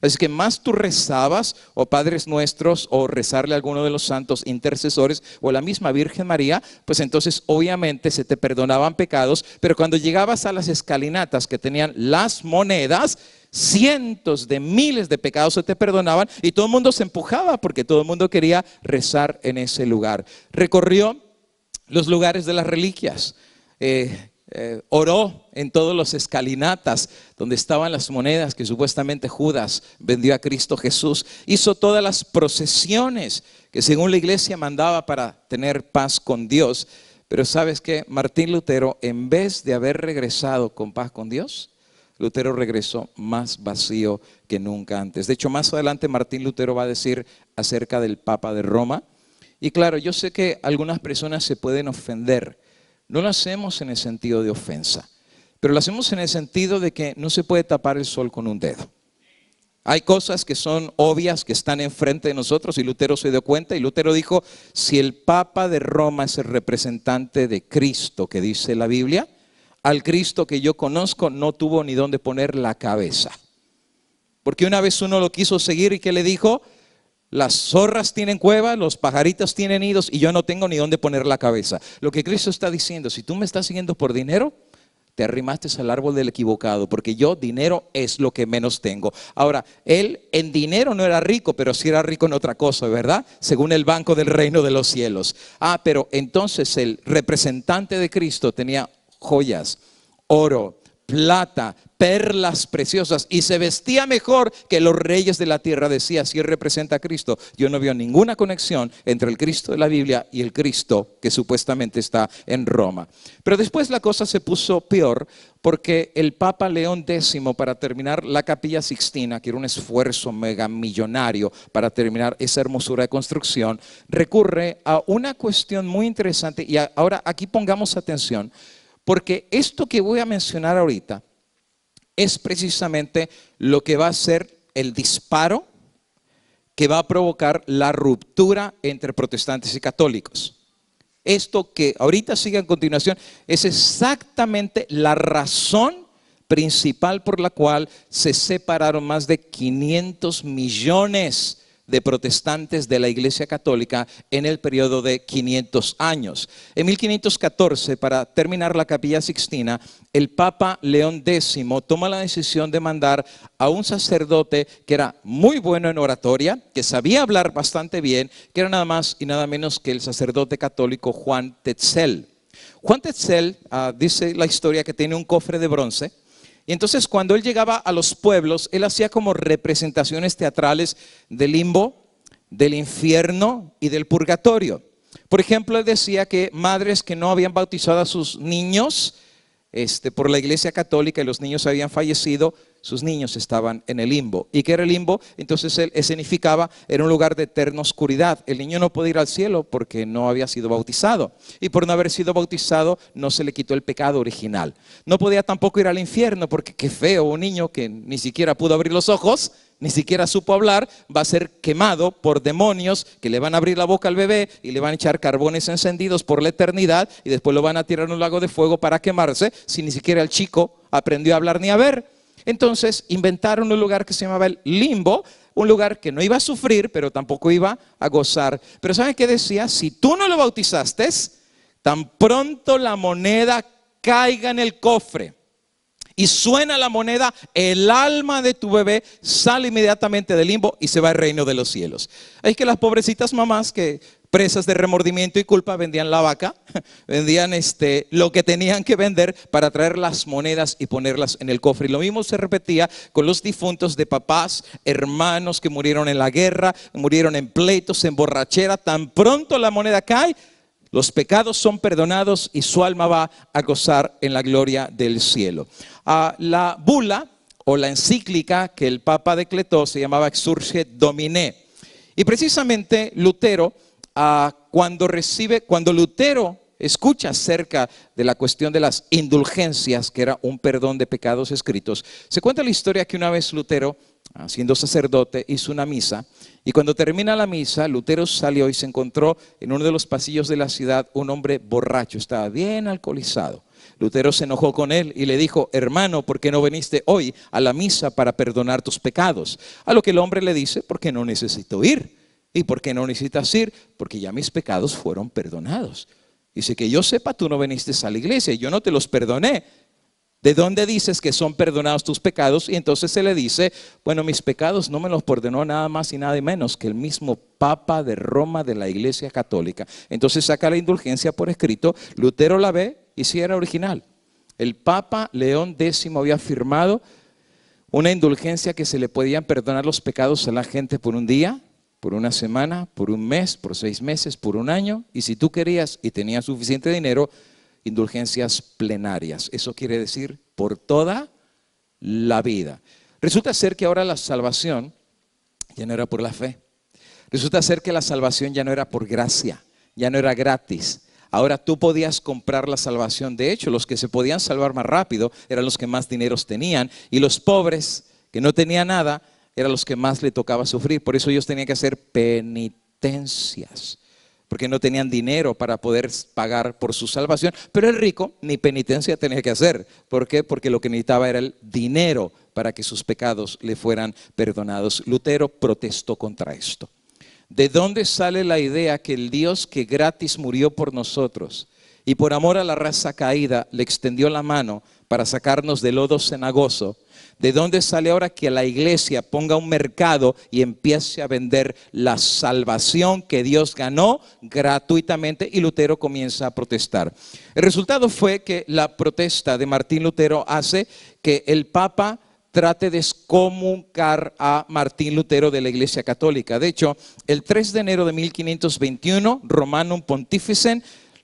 Así que más tú rezabas, o Padres Nuestros, o rezarle a alguno de los santos intercesores, o a la misma Virgen María, pues entonces obviamente se te perdonaban pecados. Pero cuando llegabas a las escalinatas que tenían las monedas, cientos de miles de pecados se te perdonaban, y todo el mundo se empujaba porque todo el mundo quería rezar en ese lugar. Recorrió los lugares de las reliquias. Oró en todos los escalinatas donde estaban las monedas que supuestamente Judas vendió a Cristo Jesús. Hizo todas las procesiones que según la iglesia mandaba para tener paz con Dios. Pero ¿sabes qué? Martín Lutero, en vez de haber regresado con paz con Dios, Lutero regresó más vacío que nunca antes. De hecho, más adelante Martín Lutero va a decir acerca del Papa de Roma. Y claro, yo sé que algunas personas se pueden ofender. No lo hacemos en el sentido de ofensa, pero lo hacemos en el sentido de que no se puede tapar el sol con un dedo. Hay cosas que son obvias, que están enfrente de nosotros, y Lutero se dio cuenta, y Lutero dijo: si el Papa de Roma es el representante de Cristo que dice la Biblia, al Cristo que yo conozco no tuvo ni dónde poner la cabeza. Porque una vez uno lo quiso seguir, y ¿qué le dijo? Las zorras tienen cuevas, los pajaritos tienen nidos, y yo no tengo ni dónde poner la cabeza. Lo que Cristo está diciendo: si tú me estás siguiendo por dinero, te arrimaste al árbol del equivocado, porque yo dinero es lo que menos tengo. Ahora, él en dinero no era rico, pero sí era rico en otra cosa, ¿verdad? Según el banco del reino de los cielos. Pero entonces el representante de Cristo tenía joyas, oro, plata, perlas preciosas, y se vestía mejor que los reyes de la tierra. Decía: si él representa a Cristo. Yo no veo ninguna conexión entre el Cristo de la Biblia y el Cristo que supuestamente está en Roma. Pero después la cosa se puso peor, porque el Papa León X, para terminar la Capilla Sixtina, que era un esfuerzo megamillonario para terminar esa hermosura de construcción, recurre a una cuestión muy interesante. Y ahora aquí pongamos atención, porque esto que voy a mencionar ahorita es precisamente lo que va a ser el disparo que va a provocar la ruptura entre protestantes y católicos. Esto que ahorita sigue a continuación es exactamente la razón principal por la cual se separaron más de 500 millones de protestantes de la Iglesia Católica en el periodo de 500 años. En 1514, para terminar la Capilla Sixtina, el Papa León X toma la decisión de mandar a un sacerdote que era muy bueno en oratoria, que sabía hablar bastante bien, que era nada más y nada menos que el sacerdote católico Juan Tetzel. Juan Tetzel, dice la historia, que tiene un cofre de bronce. Y entonces cuando él llegaba a los pueblos, él hacía como representaciones teatrales del limbo, del infierno y del purgatorio. Por ejemplo, él decía que madres que no habían bautizado a sus niños por la Iglesia Católica, y los niños habían fallecido, sus niños estaban en el limbo. ¿Y qué era el limbo? Entonces él escenificaba, era un lugar de eterna oscuridad. El niño no podía ir al cielo porque no había sido bautizado, y por no haber sido bautizado no se le quitó el pecado original. No podía tampoco ir al infierno, porque qué feo, un niño que ni siquiera pudo abrir los ojos, ni siquiera supo hablar, va a ser quemado por demonios que le van a abrir la boca al bebé y le van a echar carbones encendidos por la eternidad, y después lo van a tirar en un lago de fuego para quemarse, si ni siquiera el chico aprendió a hablar ni a ver. Entonces inventaron un lugar que se llamaba el limbo, un lugar que no iba a sufrir, pero tampoco iba a gozar. Pero ¿saben qué decía? Si tú no lo bautizaste, tan pronto la moneda caiga en el cofre y suena la moneda, el alma de tu bebé sale inmediatamente del limbo y se va al reino de los cielos. Es que las pobrecitas mamás que presas de remordimiento y culpa vendían la vaca, vendían lo que tenían que vender para traer las monedas y ponerlas en el cofre. Y lo mismo se repetía con los difuntos de papás, hermanos que murieron en la guerra, murieron en pleitos, en borrachera. Tan pronto la moneda cae, los pecados son perdonados y su alma va a gozar en la gloria del cielo. La bula o la encíclica que el Papa decretó se llamaba Exsurge Domine. Y precisamente Lutero, cuando Lutero escucha acerca de la cuestión de las indulgencias, que era un perdón de pecados escritos, se cuenta la historia que una vez Lutero, siendo sacerdote, hizo una misa, y cuando termina la misa, Lutero salió y se encontró en uno de los pasillos de la ciudad un hombre borracho, estaba bien alcoholizado. Lutero se enojó con él y le dijo: hermano, ¿por qué no viniste hoy a la misa para perdonar tus pecados? A lo que el hombre le dice: porque no necesito ir. ¿Y por qué no necesitas ir? Porque ya mis pecados fueron perdonados. Dice: que yo sepa, tú no viniste a la iglesia y yo no te los perdoné. ¿De dónde dices que son perdonados tus pecados? Y entonces se le dice: bueno, mis pecados no me los perdonó nada más y nada menos que el mismo Papa de Roma de la Iglesia Católica. Entonces saca la indulgencia por escrito, Lutero la ve y sí era original. El Papa León X había firmado una indulgencia que se le podían perdonar los pecados a la gente por un día, por una semana, por un mes, por 6 meses, por un año. Y si tú querías y tenías suficiente dinero, indulgencias plenarias. Eso quiere decir por toda la vida. Resulta ser que ahora la salvación ya no era por la fe. Resulta ser que la salvación ya no era por gracia, ya no era gratis. Ahora tú podías comprar la salvación. De hecho, los que se podían salvar más rápido eran los que más dineros tenían, y los pobres que no tenían nada eran los que más le tocaba sufrir. Por eso ellos tenían que hacer penitencias, porque no tenían dinero para poder pagar por su salvación. Pero el rico ni penitencia tenía que hacer. ¿Por qué? Porque lo que necesitaba era el dinero para que sus pecados le fueran perdonados. Lutero protestó contra esto. ¿De dónde sale la idea que el Dios que gratis murió por nosotros y por amor a la raza caída le extendió la mano para sacarnos del lodo cenagoso? ¿De dónde sale ahora que la iglesia ponga un mercado y empiece a vender la salvación que Dios ganó gratuitamente? Y Lutero comienza a protestar. El resultado fue que la protesta de Martín Lutero hace que el Papa trate de excomunicar a Martín Lutero de la Iglesia Católica. De hecho, el 3 de enero de 1521, Romanum Pontificem,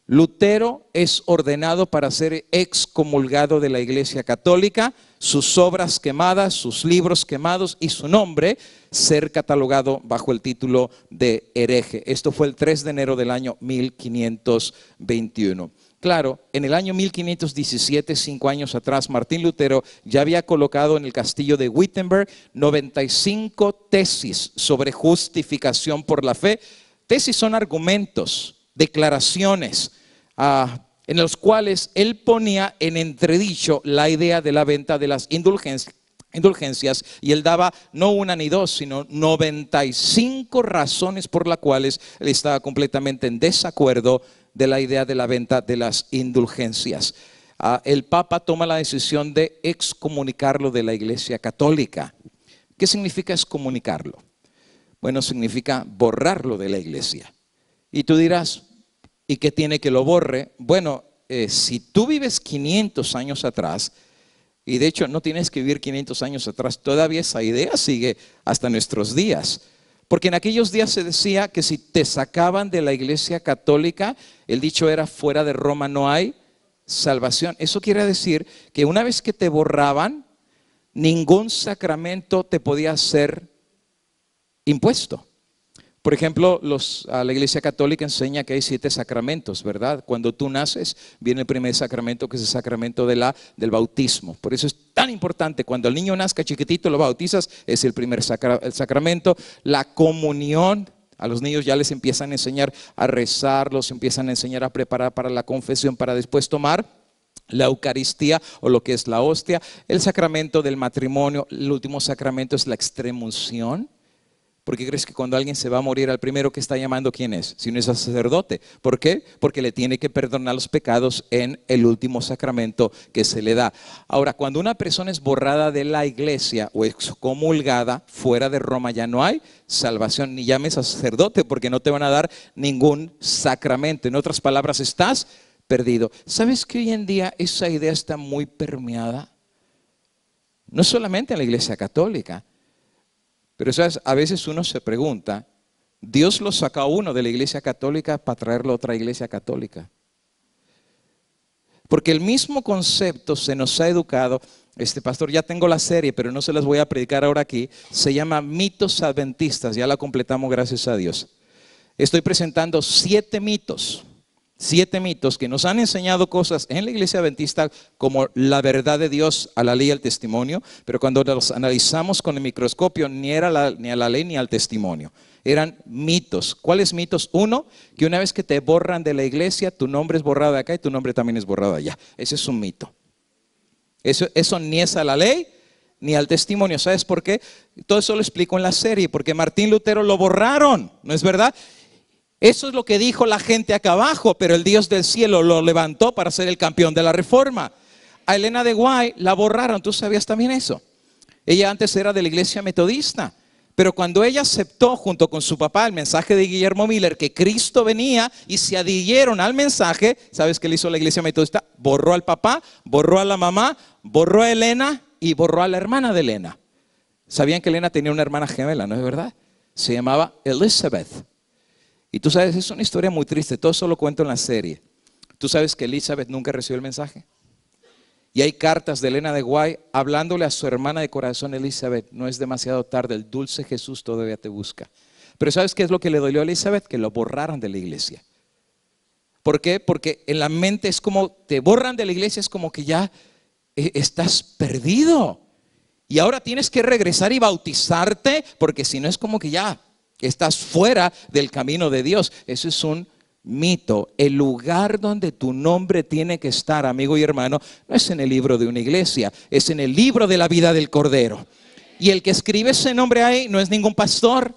Lutero es ordenado para ser excomulgado de la Iglesia Católica, sus obras quemadas, sus libros quemados y su nombre ser catalogado bajo el título de hereje. Esto fue el 3 de enero del año 1521. Claro, en el año 1517, 5 años atrás, Martín Lutero ya había colocado en el castillo de Wittenberg 95 tesis sobre justificación por la fe. Tesis son argumentos, declaraciones, en los cuales él ponía en entredicho la idea de la venta de las indulgencias, y él daba no una ni dos, sino 95 razones por las cuales él estaba completamente en desacuerdo de la idea de la venta de las indulgencias. El Papa toma la decisión de excomunicarlo de la Iglesia Católica. ¿Qué significa excomunicarlo? Bueno, significa borrarlo de la iglesia. Y tú dirás: ¿y qué tiene que lo borre? Bueno, si tú vives 500 años atrás, y de hecho no tienes que vivir 500 años atrás, todavía esa idea sigue hasta nuestros días. Porque en aquellos días se decía que si te sacaban de la Iglesia Católica, el dicho era: fuera de Roma no hay salvación. Eso quiere decir que una vez que te borraban, ningún sacramento te podía ser impuesto. Por ejemplo, la Iglesia Católica enseña que hay 7 sacramentos, ¿verdad? Cuando tú naces, viene el primer sacramento, que es el sacramento del bautismo. Por eso es tan importante: cuando el niño nazca chiquitito, lo bautizas, es el primer sacramento. La comunión, a los niños ya les empiezan a enseñar a rezar, los empiezan a enseñar a preparar para la confesión, para después tomar la Eucaristía o lo que es la hostia, el sacramento del matrimonio, el último sacramento es la extremunción. ¿Por qué crees que cuando alguien se va a morir, al primero que está llamando quién es? Si no es el sacerdote. ¿Por qué? Porque le tiene que perdonar los pecados en el último sacramento que se le da. Ahora, cuando una persona es borrada de la iglesia o excomulgada fuera de Roma, ya no hay salvación, ni llames a sacerdote porque no te van a dar ningún sacramento. En otras palabras, estás perdido. ¿Sabes que hoy en día esa idea está muy permeada? No solamente en la iglesia católica. Pero ¿sabes? A veces uno se pregunta, Dios lo sacó a uno de la iglesia católica para traerlo a otra iglesia católica. Porque el mismo concepto se nos ha educado. Pastor, ya tengo la serie, pero no se las voy a predicar ahora aquí. Se llama Mitos Adventistas, ya la completamos gracias a Dios. Estoy presentando 7 mitos. 7 mitos que nos han enseñado cosas en la iglesia adventista como la verdad de Dios a la ley y al testimonio, pero cuando los analizamos con el microscopio ni era ni a la ley ni al testimonio, eran mitos. ¿Cuáles mitos? Uno, que una vez que te borran de la iglesia, tu nombre es borrado de acá y tu nombre también es borrado de allá. Ese es un mito. Eso ni es a la ley ni al testimonio. ¿Sabes por qué? Todo eso lo explico en la serie, porque Martín Lutero lo borraron, ¿no es verdad? Eso es lo que dijo la gente acá abajo, pero el Dios del cielo lo levantó para ser el campeón de la reforma. A Elena de White la borraron, ¿tú sabías también eso? Ella antes era de la iglesia metodista, pero cuando ella aceptó junto con su papá el mensaje de Guillermo Miller, que Cristo venía y se adhirieron al mensaje, ¿sabes qué le hizo la iglesia metodista? Borró al papá, borró a la mamá, borró a Elena y borró a la hermana de Elena. ¿Sabían que Elena tenía una hermana gemela, no es verdad? Se llamaba Elizabeth. Y tú sabes, es una historia muy triste, todo eso lo cuento en la serie. Tú sabes que Elizabeth nunca recibió el mensaje. Y hay cartas de Elena de White hablándole a su hermana de corazón, Elizabeth, no es demasiado tarde, el dulce Jesús todavía te busca. Pero ¿sabes qué es lo que le dolió a Elizabeth? Que lo borraran de la iglesia. ¿Por qué? Porque en la mente es como, te borran de la iglesia, es como que ya estás perdido. Y ahora tienes que regresar y bautizarte, porque si no es como que ya estás fuera del camino de Dios. Eso es un mito. El lugar donde tu nombre tiene que estar, amigo y hermano, no es en el libro de una iglesia, es en el libro de la vida del Cordero. Y el que escribe ese nombre ahí no es ningún pastor.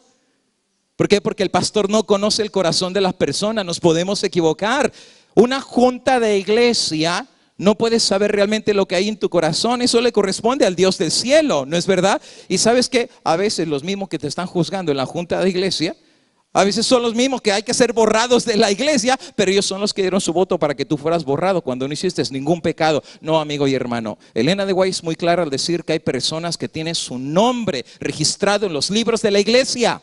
¿Por qué? Porque el pastor no conoce el corazón de las personas, nos podemos equivocar. Una junta de iglesia no puedes saber realmente lo que hay en tu corazón. Eso le corresponde al Dios del cielo, ¿no es verdad? Y sabes que a veces los mismos que te están juzgando en la junta de iglesia, a veces son los mismos que hay que ser borrados de la iglesia, pero ellos son los que dieron su voto para que tú fueras borrado cuando no hiciste ningún pecado. No, amigo y hermano. Elena de White es muy clara al decir que hay personas que tienen su nombre registrado en los libros de la iglesia,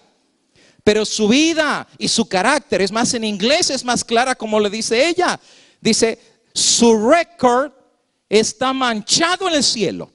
pero su vida y su carácter, es más, en inglés es más clara como le dice ella. Dice, su récord está manchado en el cielo.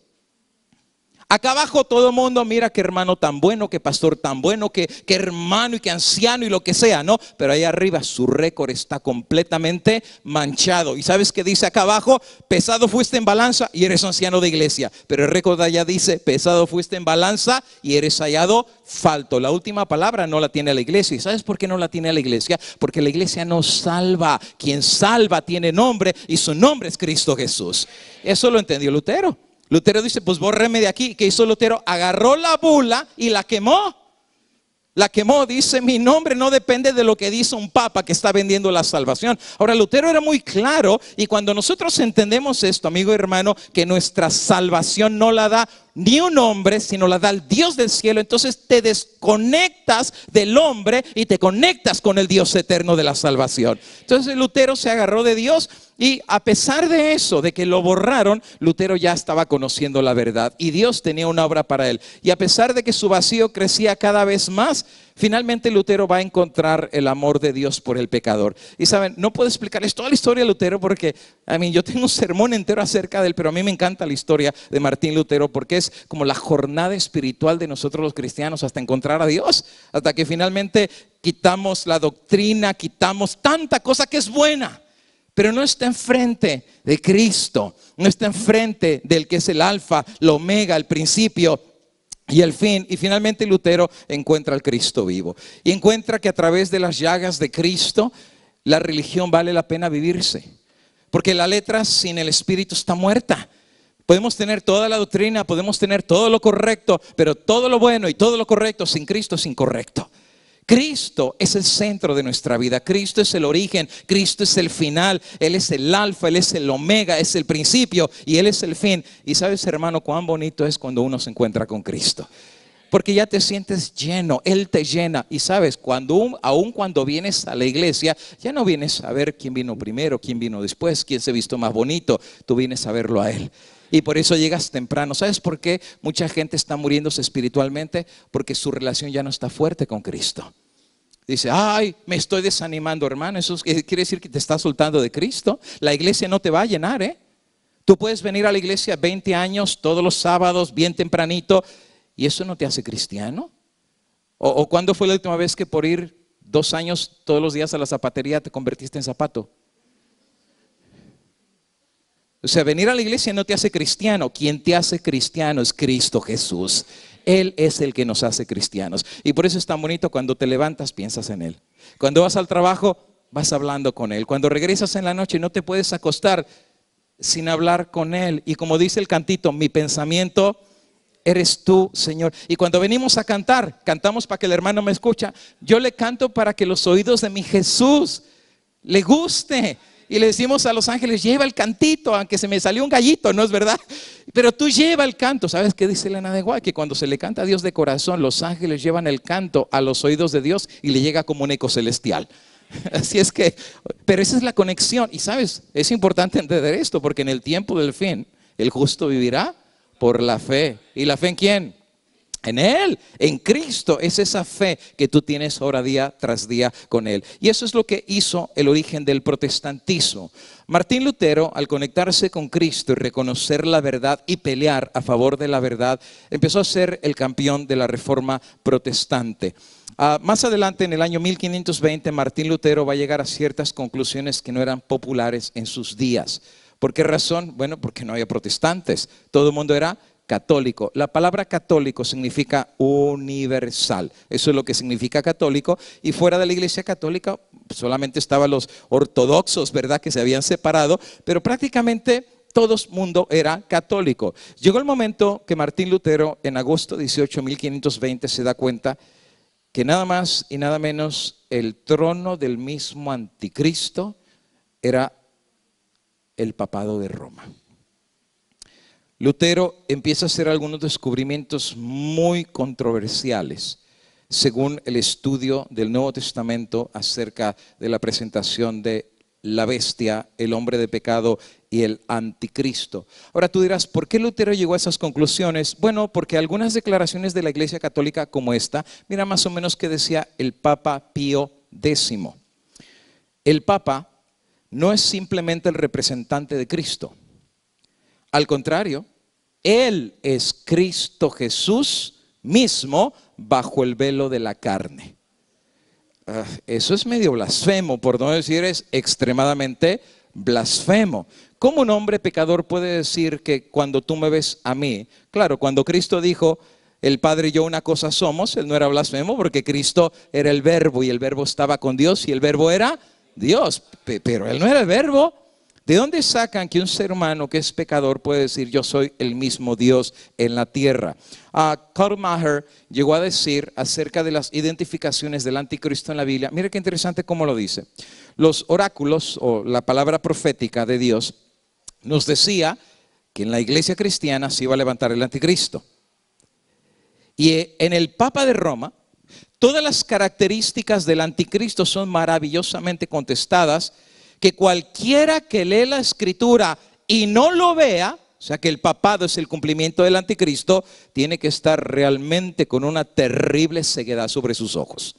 Acá abajo todo el mundo, mira qué hermano tan bueno, qué pastor tan bueno, qué hermano y qué anciano y lo que sea, ¿no? Pero ahí arriba su récord está completamente manchado. ¿Y sabes qué dice acá abajo? Pesado fuiste en balanza y eres anciano de iglesia. Pero el récord de allá dice, pesado fuiste en balanza y eres hallado falto. La última palabra no la tiene la iglesia. ¿Y sabes por qué no la tiene la iglesia? Porque la iglesia no salva. Quien salva tiene nombre y su nombre es Cristo Jesús. Eso lo entendió Lutero. Lutero dice, pues bórreme de aquí. ¿Qué hizo Lutero? Agarró la bula y la quemó. La quemó, dice, mi nombre no depende de lo que dice un papa que está vendiendo la salvación. Ahora, Lutero era muy claro, y cuando nosotros entendemos esto, amigo y hermano, que nuestra salvación no la da ni un hombre, sino la da el Dios del cielo, entonces te desconectas del hombre y te conectas con el Dios eterno de la salvación. Entonces Lutero se agarró de Dios y a pesar de eso, de que lo borraron, Lutero ya estaba conociendo la verdad y Dios tenía una obra para él. Y a pesar de que su vacío crecía cada vez más, finalmente Lutero va a encontrar el amor de Dios por el pecador. Y saben, no puedo explicarles toda la historia de Lutero porque yo tengo un sermón entero acerca de él, pero a mí me encanta la historia de Martín Lutero porque es como la jornada espiritual de nosotros los cristianos hasta encontrar a Dios, hasta que finalmente quitamos la doctrina, quitamos tanta cosa que es buena, pero no está enfrente de Cristo, no está enfrente del que es el alfa, la omega, el principio y el fin. Y finalmente Lutero encuentra al Cristo vivo y encuentra que a través de las llagas de Cristo la religión vale la pena vivirse. Porque la letra sin el espíritu está muerta. Podemos tener toda la doctrina, podemos tener todo lo correcto, pero todo lo bueno y todo lo correcto sin Cristo es incorrecto. Cristo es el centro de nuestra vida. Cristo es el origen, Cristo es el final. Él es el alfa, Él es el omega, es el principio y Él es el fin. Y sabes, hermano, cuán bonito es cuando uno se encuentra con Cristo. Porque ya te sientes lleno, Él te llena. Y sabes, aun cuando vienes a la iglesia, ya no vienes a ver quién vino primero, quién vino después, quién se vistió más bonito. Tú vienes a verlo a Él. Y por eso llegas temprano. ¿Sabes por qué mucha gente está muriéndose espiritualmente? Porque su relación ya no está fuerte con Cristo. Dice, ay, me estoy desanimando, hermano. Eso quiere decir que te estás soltando de Cristo. La iglesia no te va a llenar, ¿eh? Tú puedes venir a la iglesia 20 años, todos los sábados, bien tempranito, y eso no te hace cristiano. ¿O cuándo fue la última vez que por ir 2 años todos los días a la zapatería te convertiste en zapato? O sea, venir a la iglesia no te hace cristiano. Quien te hace cristiano es Cristo Jesús. Él es el que nos hace cristianos. Y por eso es tan bonito cuando te levantas, piensas en Él. Cuando vas al trabajo, vas hablando con Él. Cuando regresas en la noche, no te puedes acostar sin hablar con Él. Y como dice el cantito, mi pensamiento eres tú, Señor. Y cuando venimos a cantar, cantamos para que el hermano me escuche. Yo le canto para que los oídos de mi Jesús le guste. Y le decimos a los ángeles, lleva el cantito, aunque se me salió un gallito, ¿no es verdad? Pero tú lleva el canto. ¿Sabes qué dice Elena de Guay? Que cuando se le canta a Dios de corazón, los ángeles llevan el canto a los oídos de Dios y le llega como un eco celestial. Así es que, pero esa es la conexión. Y sabes, es importante entender esto, porque en el tiempo del fin, el justo vivirá por la fe. ¿Y la fe en quién? En Él, en Cristo. Es esa fe que tú tienes ahora día tras día con Él. Y eso es lo que hizo el origen del protestantismo. Martín Lutero, al conectarse con Cristo y reconocer la verdad y pelear a favor de la verdad, empezó a ser el campeón de la reforma protestante. Más adelante, en el año 1520, Martín Lutero va a llegar a ciertas conclusiones que no eran populares en sus días. ¿Por qué razón? Bueno, porque no había protestantes. Todo el mundo era católico. La palabra católico significa universal. Eso es lo que significa católico. Y fuera de la iglesia católica solamente estaban los ortodoxos, ¿verdad? Que se habían separado, pero prácticamente todo el mundo era católico. Llegó el momento que Martín Lutero, en agosto 18, 1520, se da cuenta que nada más y nada menos el trono del mismo anticristo era el papado de Roma. Lutero empieza a hacer algunos descubrimientos muy controversiales según el estudio del Nuevo Testamento acerca de la presentación de la bestia, el hombre de pecado y el anticristo. Ahora tú dirás, ¿por qué Lutero llegó a esas conclusiones? Bueno, porque algunas declaraciones de la Iglesia Católica como esta, mira más o menos que decía el Papa Pío X. El Papa no es simplemente el representante de Cristo. Al contrario, Él es Cristo Jesús mismo bajo el velo de la carne. Eso es medio blasfemo, por no decir es extremadamente blasfemo. ¿Cómo un hombre pecador puede decir que cuando tú me ves a mí? Claro, cuando Cristo dijo, el Padre y yo una cosa somos, Él no era blasfemo porque Cristo era el Verbo y el Verbo estaba con Dios y el Verbo era Dios, pero Él no era el Verbo. ¿De dónde sacan que un ser humano que es pecador puede decir yo soy el mismo Dios en la tierra? Karl Maher llegó a decir acerca de las identificaciones del anticristo en la Biblia. Mire qué interesante cómo lo dice. Los oráculos o la palabra profética de Dios nos decía que en la iglesia cristiana se iba a levantar el anticristo. Y en el Papa de Roma, todas las características del anticristo son maravillosamente contestadas, que cualquiera que lee la escritura y no lo vea, o sea que el papado es el cumplimiento del anticristo, tiene que estar realmente con una terrible ceguedad sobre sus ojos.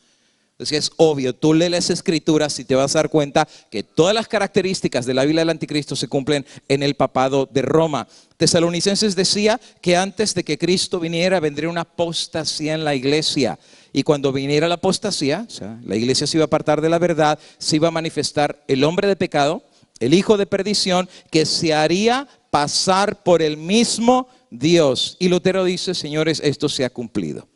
Entonces es obvio, tú lees las escrituras y te vas a dar cuenta que todas las características de la Biblia del anticristo se cumplen en el papado de Roma. Tesalonicenses decía que antes de que Cristo viniera vendría una apostasía en la iglesia. Y cuando viniera la apostasía, o sea, la iglesia se iba a apartar de la verdad, se iba a manifestar el hombre de pecado, el hijo de perdición, que se haría pasar por el mismo Dios. Y Lutero dice, señores, esto se ha cumplido.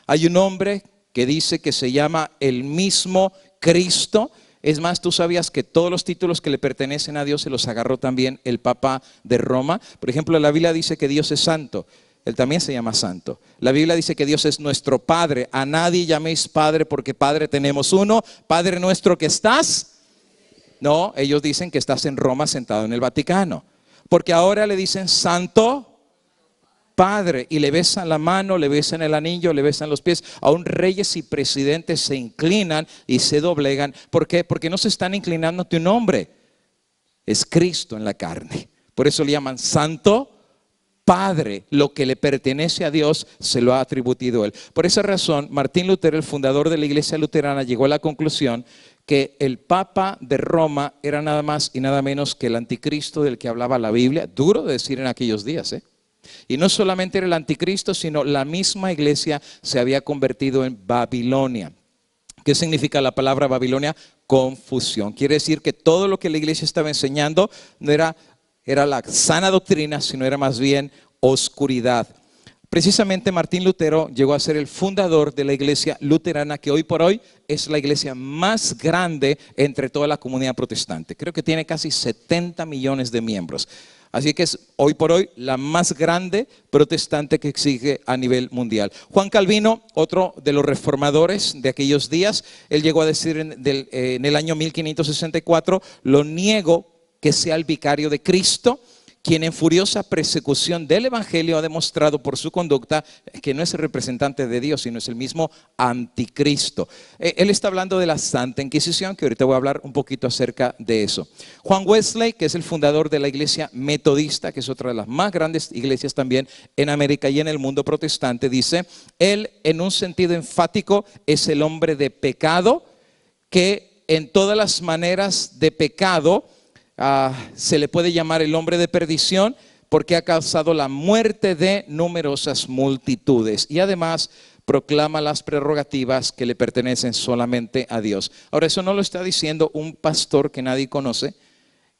Hay un hombre que dice que se llama el mismo Cristo. Es más, tú sabías que todos los títulos que le pertenecen a Dios se los agarró también el Papa de Roma. Por ejemplo, la Biblia dice que Dios es santo. Él también se llama santo. La Biblia dice que Dios es nuestro Padre. A nadie llaméis Padre porque Padre tenemos uno. Padre nuestro que estás. No, ellos dicen que estás en Roma sentado en el Vaticano. Porque ahora le dicen Santo Padre y le besan la mano, le besan el anillo, le besan los pies. Aún reyes y presidentes se inclinan y se doblegan. ¿Por qué? Porque no se están inclinando ante un hombre. Es Cristo en la carne. Por eso le llaman Santo Padre. Lo que le pertenece a Dios se lo ha atribuido Él. Por esa razón, Martín Lutero, el fundador de la iglesia luterana, llegó a la conclusión que el Papa de Roma era nada más y nada menos que el anticristo del que hablaba la Biblia. Duro de decir en aquellos días, ¿eh? Y no solamente era el anticristo, sino la misma iglesia se había convertido en Babilonia. ¿Qué significa la palabra Babilonia? Confusión. Quiere decir que todo lo que la iglesia estaba enseñando no era la sana doctrina, sino era más bien oscuridad. Precisamente Martín Lutero llegó a ser el fundador de la iglesia luterana, que hoy por hoy es la iglesia más grande entre toda la comunidad protestante. Creo que tiene casi 70 millones de miembros. Así que es hoy por hoy la más grande protestante que existe a nivel mundial. Juan Calvino, otro de los reformadores de aquellos días, él llegó a decir en el año 1564, lo niego que sea el vicario de Cristo, quien en furiosa persecución del evangelio ha demostrado por su conducta que no es el representante de Dios, sino es el mismo anticristo. Él está hablando de la Santa Inquisición, que ahorita voy a hablar un poquito acerca de eso. Juan Wesley, que es el fundador de la iglesia metodista, que es otra de las más grandes iglesias también en América y en el mundo protestante, dice, él en un sentido enfático es el hombre de pecado, que en todas las maneras de pecado se le puede llamar el hombre de perdición, porque ha causado la muerte de numerosas multitudes y además proclama las prerrogativas que le pertenecen solamente a Dios. Ahora, eso no lo está diciendo un pastor que nadie conoce,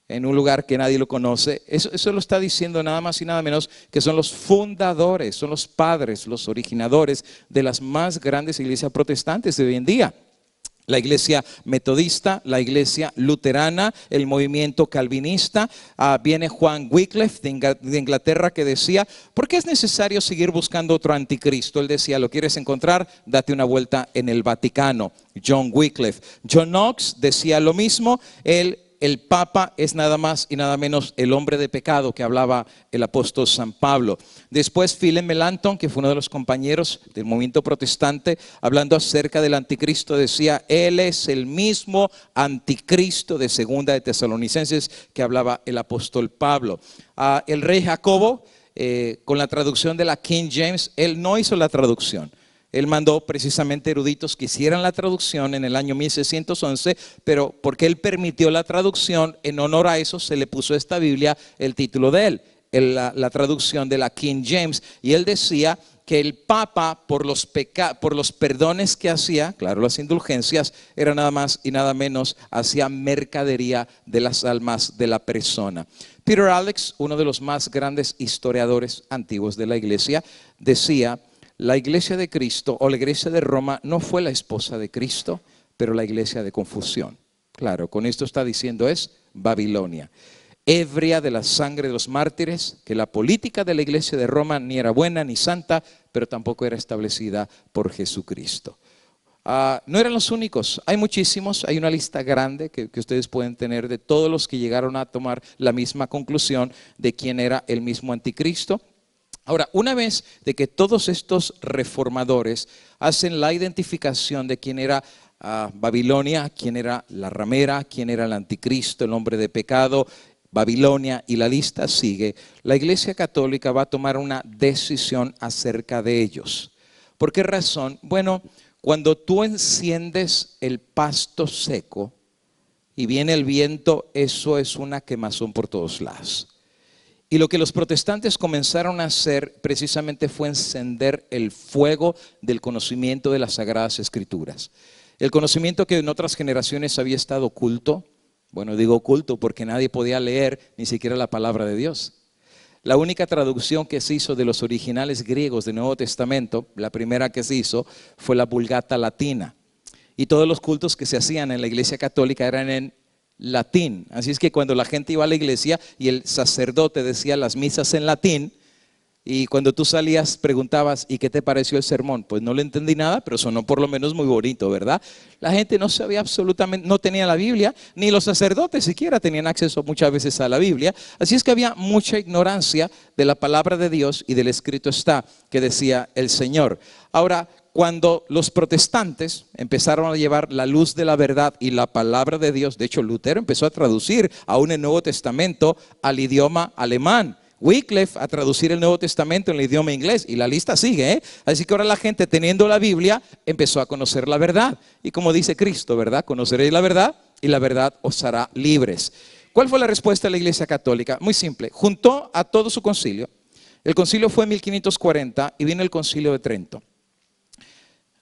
en un lugar que nadie lo conoce. Eso lo está diciendo nada más y nada menos que son los fundadores, son los padres, los originadores de las más grandes iglesias protestantes de hoy en día. La iglesia metodista, la iglesia luterana, el movimiento calvinista. Viene Juan Wycliffe de Inglaterra, que decía, ¿por qué es necesario seguir buscando otro anticristo? Él decía, ¿lo quieres encontrar? Date una vuelta en el Vaticano. John Wycliffe. John Knox decía lo mismo. El Papa es nada más y nada menos el hombre de pecado que hablaba el apóstol San Pablo. Después Philip Melanchthon, que fue uno de los compañeros del movimiento protestante, hablando acerca del anticristo, decía, él es el mismo anticristo de Segunda de Tesalonicenses que hablaba el apóstol Pablo. El rey Jacobo, con la traducción de la King James, él no hizo la traducción. Él mandó precisamente eruditos que hicieran la traducción en el año 1611, pero porque él permitió la traducción, en honor a eso se le puso a esta Biblia el título de él, la traducción de la King James. Y él decía que el Papa, por los perdones que hacía, claro, las indulgencias, era nada más y nada menos, hacía mercadería de las almas de la persona. Peter Alex, uno de los más grandes historiadores antiguos de la iglesia, decía, la iglesia de Cristo o la iglesia de Roma no fue la esposa de Cristo, pero la iglesia de confusión. Claro, con esto está diciendo es Babilonia. Ebria de la sangre de los mártires, que la política de la iglesia de Roma ni era buena ni santa, pero tampoco era establecida por Jesucristo. No eran los únicos, hay muchísimos, hay una lista grande que ustedes pueden tener de todos los que llegaron a tomar la misma conclusión de quién era el mismo anticristo. Ahora, una vez de que todos estos reformadores hacen la identificación de quién era Babilonia, quién era la ramera, quién era el anticristo, el hombre de pecado, Babilonia, y la lista sigue, la Iglesia Católica va a tomar una decisión acerca de ellos. ¿Por qué razón? Bueno, cuando tú enciendes el pasto seco y viene el viento, eso es una quemazón por todos lados. Y lo que los protestantes comenzaron a hacer precisamente fue encender el fuego del conocimiento de las Sagradas Escrituras. El conocimiento que en otras generaciones había estado oculto, bueno, digo oculto porque nadie podía leer ni siquiera la palabra de Dios. La única traducción que se hizo de los originales griegos del Nuevo Testamento, la primera que se hizo, fue la Vulgata Latina. y todos los cultos que se hacían en la iglesia católica eran en latín. Así es que cuando la gente iba a la iglesia y el sacerdote decía las misas en latín, y cuando tú salías preguntabas, ¿y qué te pareció el sermón? Pues no le entendí nada, pero sonó por lo menos muy bonito, ¿verdad? La gente no sabía absolutamente, no tenía la Biblia, ni los sacerdotes siquiera tenían acceso muchas veces a la Biblia. Así es que había mucha ignorancia de la palabra de Dios y del escrito está, que decía el Señor. Ahora, cuando los protestantes empezaron a llevar la luz de la verdad y la palabra de Dios, de hecho Lutero empezó a traducir aún el Nuevo Testamento al idioma alemán. Wycliffe a traducir el Nuevo Testamento en el idioma inglés y la lista sigue, ¿eh? Así que ahora la gente teniendo la Biblia empezó a conocer la verdad y como dice Cristo, ¿verdad? Conoceréis la verdad y la verdad os hará libres. ¿Cuál fue la respuesta de la Iglesia Católica? Muy simple, juntó a todo su concilio. El concilio fue en 1540 y vino el concilio de Trento.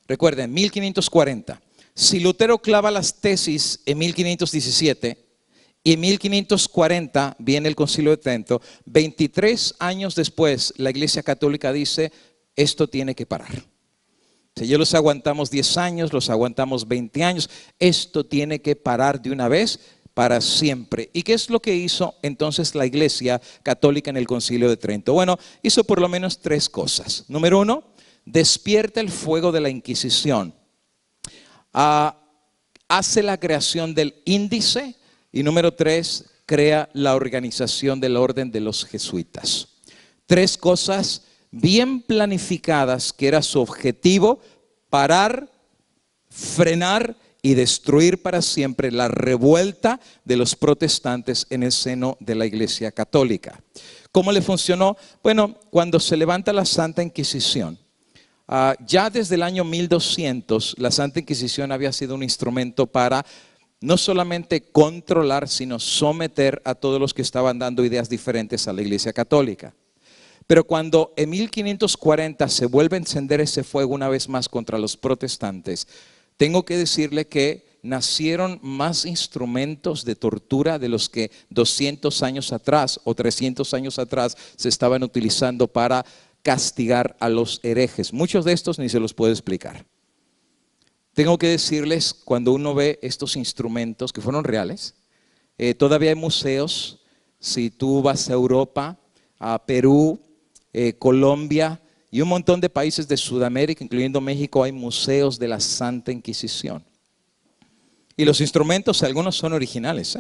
Recuerden, 1540. Si Lutero clava las tesis en 1517 y en 1540 viene el concilio de Trento, 23 años después la Iglesia Católica dice, esto tiene que parar. Si ya los aguantamos 10 años, los aguantamos 20 años, esto tiene que parar de una vez para siempre. ¿Y qué es lo que hizo entonces la Iglesia Católica en el concilio de Trento? Bueno, hizo por lo menos 3 cosas. Número 1, despierta el fuego de la Inquisición. Hace la creación del índice. Y número 3, crea la organización del orden de los jesuitas. 3 cosas bien planificadas que era su objetivo: parar, frenar y destruir para siempre la revuelta de los protestantes en el seno de la Iglesia Católica. ¿Cómo le funcionó? Bueno, cuando se levanta la Santa Inquisición, ya desde el año 1200 la Santa Inquisición había sido un instrumento para no solamente controlar, sino someter a todos los que estaban dando ideas diferentes a la Iglesia Católica. Pero cuando en 1540 se vuelve a encender ese fuego una vez más contra los protestantes, tengo que decirle que nacieron más instrumentos de tortura de los que 200 años atrás o 300 años atrás se estaban utilizando para castigar a los herejes. Muchos de estos ni se los puedo explicar. Tengo que decirles, cuando uno ve estos instrumentos que fueron reales, todavía hay museos. Si tú vas a Europa, a Perú, Colombia y un montón de países de Sudamérica, incluyendo México, hay museos de la Santa Inquisición. Y los instrumentos, algunos son originales,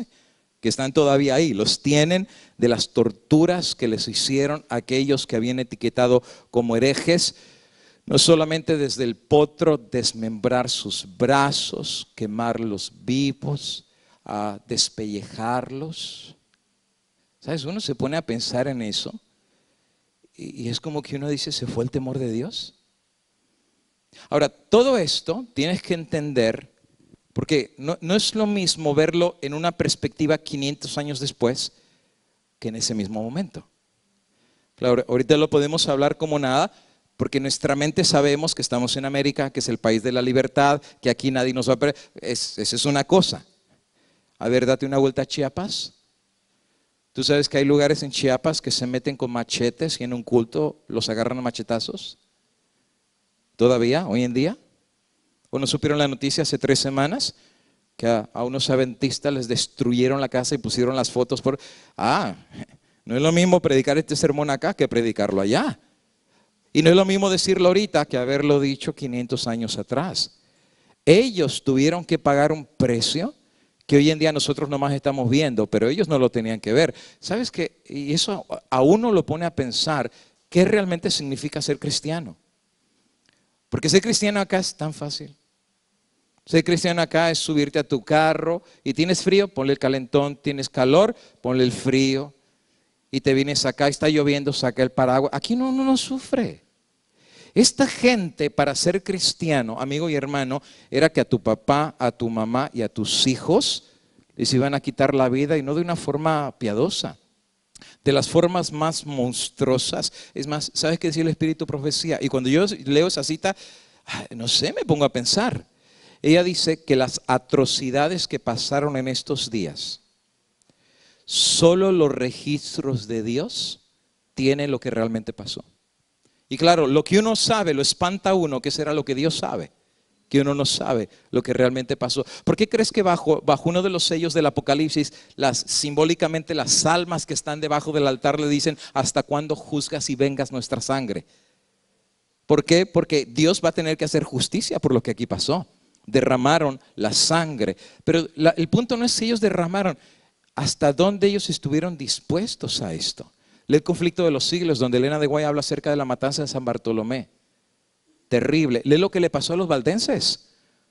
que están todavía ahí. Los tienen de las torturas que les hicieron a aquellos que habían etiquetado como herejes. No solamente desde el potro desmembrar sus brazos, quemarlos vivos, despellejarlos. ¿Sabes? Uno se pone a pensar en eso y es como que uno dice, ¿se fue el temor de Dios? Ahora, todo esto tienes que entender, porque no es lo mismo verlo en una perspectiva 500 años después que en ese mismo momento. Claro, ahorita lo podemos hablar como nada, porque en nuestra mente sabemos que estamos en América, que es el país de la libertad, que aquí nadie nos va a perder. Esa es una cosa. A ver, date una vuelta a Chiapas. ¿Tú sabes que hay lugares en Chiapas que se meten con machetes y en un culto los agarran a machetazos? ¿Todavía, hoy en día? ¿O no supieron la noticia hace 3 semanas? Que a unos adventistas les destruyeron la casa y pusieron las fotos por... no es lo mismo predicar este sermón acá que predicarlo allá. Y no es lo mismo decirlo ahorita que haberlo dicho 500 años atrás. Ellos tuvieron que pagar un precio que hoy en día nosotros nomás estamos viendo, pero ellos no lo tenían que ver. ¿Sabes qué? Y eso a uno lo pone a pensar, ¿qué realmente significa ser cristiano? Porque ser cristiano acá es tan fácil. Ser cristiano acá es subirte a tu carro y tienes frío, ponle el calentón, tienes calor, ponle el frío. Y te vienes acá, está lloviendo, saca el paraguas. Aquí uno no sufre. Esta gente, para ser cristiano, amigo y hermano, era que a tu papá, a tu mamá y a tus hijos les iban a quitar la vida, y no de una forma piadosa, de las formas más monstruosas. Es más, ¿sabes qué decía el Espíritu Profecía? Y cuando yo leo esa cita, no sé, me pongo a pensar. Ella dice que las atrocidades que pasaron en estos días, solo los registros de Dios tienen lo que realmente pasó. Y claro, lo que uno sabe lo espanta a uno, que será lo que Dios sabe, que uno no sabe lo que realmente pasó. ¿Por qué crees que bajo uno de los sellos del Apocalipsis, simbólicamente las almas que están debajo del altar le dicen: ¿hasta cuándo juzgas y vengas nuestra sangre? ¿Por qué? Porque Dios va a tener que hacer justicia por lo que aquí pasó. Derramaron la sangre. Pero el punto no es si ellos derramaron, hasta dónde ellos estuvieron dispuestos a esto. Lee El conflicto de los siglos, donde Elena de Guay habla acerca de la matanza de San Bartolomé. Terrible. Lee lo que le pasó a los valdenses.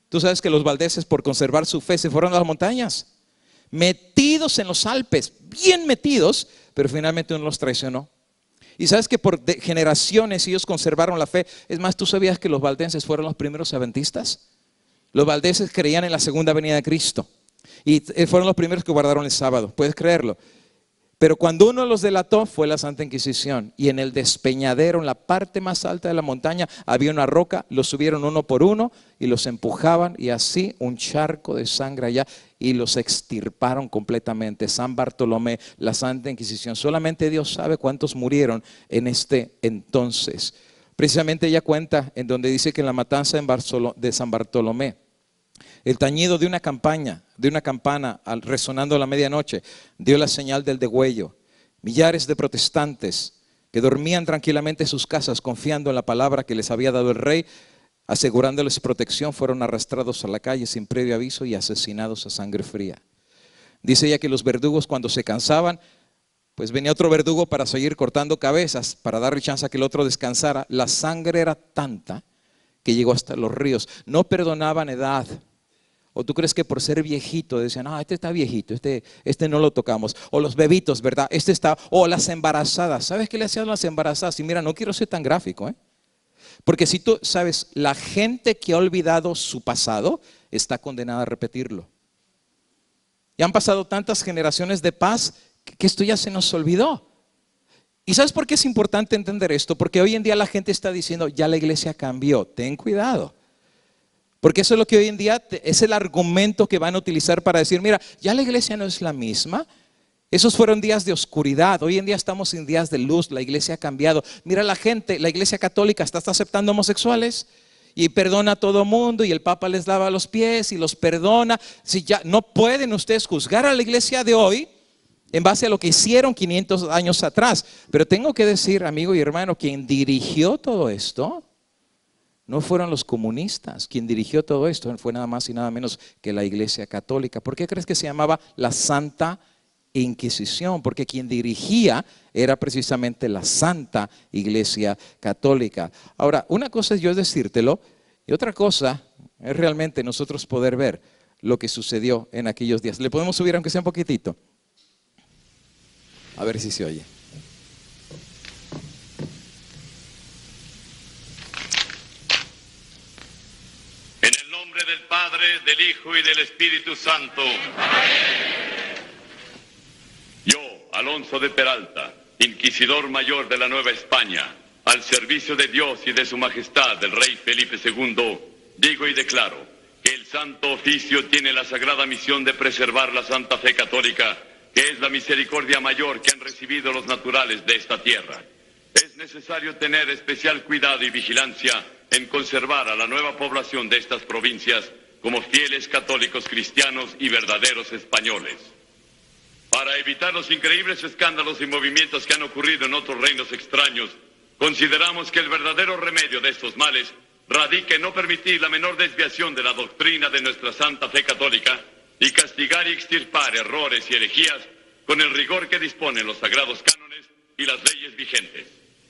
Tú sabes que los valdenses, por conservar su fe, se fueron a las montañas, metidos en los Alpes, bien metidos, pero finalmente uno los traicionó. Y sabes que por generaciones ellos conservaron la fe. Es más, ¿tú sabías que los valdenses fueron los primeros adventistas? Los valdenses creían en la segunda venida de Cristo y fueron los primeros que guardaron el sábado. ¿Puedes creerlo? Pero cuando uno los delató fue la Santa Inquisición, y en el despeñadero, en la parte más alta de la montaña, había una roca, los subieron uno por uno y los empujaban, y así un charco de sangre allá, y los extirparon completamente. San Bartolomé, la Santa Inquisición. Solamente Dios sabe cuántos murieron en este entonces. Precisamente ella cuenta en donde dice que en la matanza de San Bartolomé, el tañido de una campana resonando a la medianoche dio la señal del degüello. Millares de protestantes que dormían tranquilamente en sus casas confiando en la palabra que les había dado el rey, asegurándoles protección, fueron arrastrados a la calle sin previo aviso y asesinados a sangre fría. Dice ella que los verdugos, cuando se cansaban, pues venía otro verdugo para seguir cortando cabezas, para darle chance a que el otro descansara. La sangre era tanta que llegó hasta los ríos. No perdonaban edad. ¿O tú crees que por ser viejito decían: este está viejito, este no lo tocamos? O los bebitos, ¿verdad? O las embarazadas. ¿Sabes qué le hacían a las embarazadas? Y mira, no quiero ser tan gráfico, porque si tú sabes, la gente que ha olvidado su pasado está condenada a repetirlo. Y han pasado tantas generaciones de paz que esto ya se nos olvidó. ¿Y sabes por qué es importante entender esto? Porque hoy en día la gente está diciendo: ya la iglesia cambió. Ten cuidado. Porque eso es lo que hoy en día es el argumento que van a utilizar para decir: mira, ya la iglesia no es la misma. Esos fueron días de oscuridad. Hoy en día estamos en días de luz. La iglesia ha cambiado. Mira, la iglesia católica está aceptando homosexuales y perdona a todo mundo, y el Papa les lava los pies y los perdona. Si ya no pueden ustedes juzgar a la iglesia de hoy en base a lo que hicieron 500 años atrás. Pero tengo que decir, amigo y hermano, quien dirigió todo esto no fueron los comunistas. Quien dirigió todo esto fue nada más y nada menos que la iglesia católica. ¿Por qué crees que se llamaba la Santa Inquisición? Porque quien dirigía era precisamente la Santa Iglesia Católica. Ahora, una cosa es yo decírtelo, y otra cosa es realmente nosotros poder ver lo que sucedió en aquellos días. ¿Le podemos subir aunque sea un poquitito? A ver si se oye. En el nombre del Padre, del Hijo y del Espíritu Santo. Yo, Alonso de Peralta, Inquisidor Mayor de la Nueva España, al servicio de Dios y de su Majestad el Rey Felipe II, digo y declaro que el Santo Oficio tiene la sagrada misión de preservar la Santa Fe Católica, que es la misericordia mayor que han recibido los naturales de esta tierra. Es necesario tener especial cuidado y vigilancia en conservar a la nueva población de estas provincias como fieles católicos cristianos y verdaderos españoles. Para evitar los increíbles escándalos y movimientos que han ocurrido en otros reinos extraños, consideramos que el verdadero remedio de estos males radica en no permitir la menor desviación de la doctrina de nuestra Santa Fe Católica y castigar y extirpar errores y herejías con el rigor que disponen los sagrados cánones y las leyes vigentes.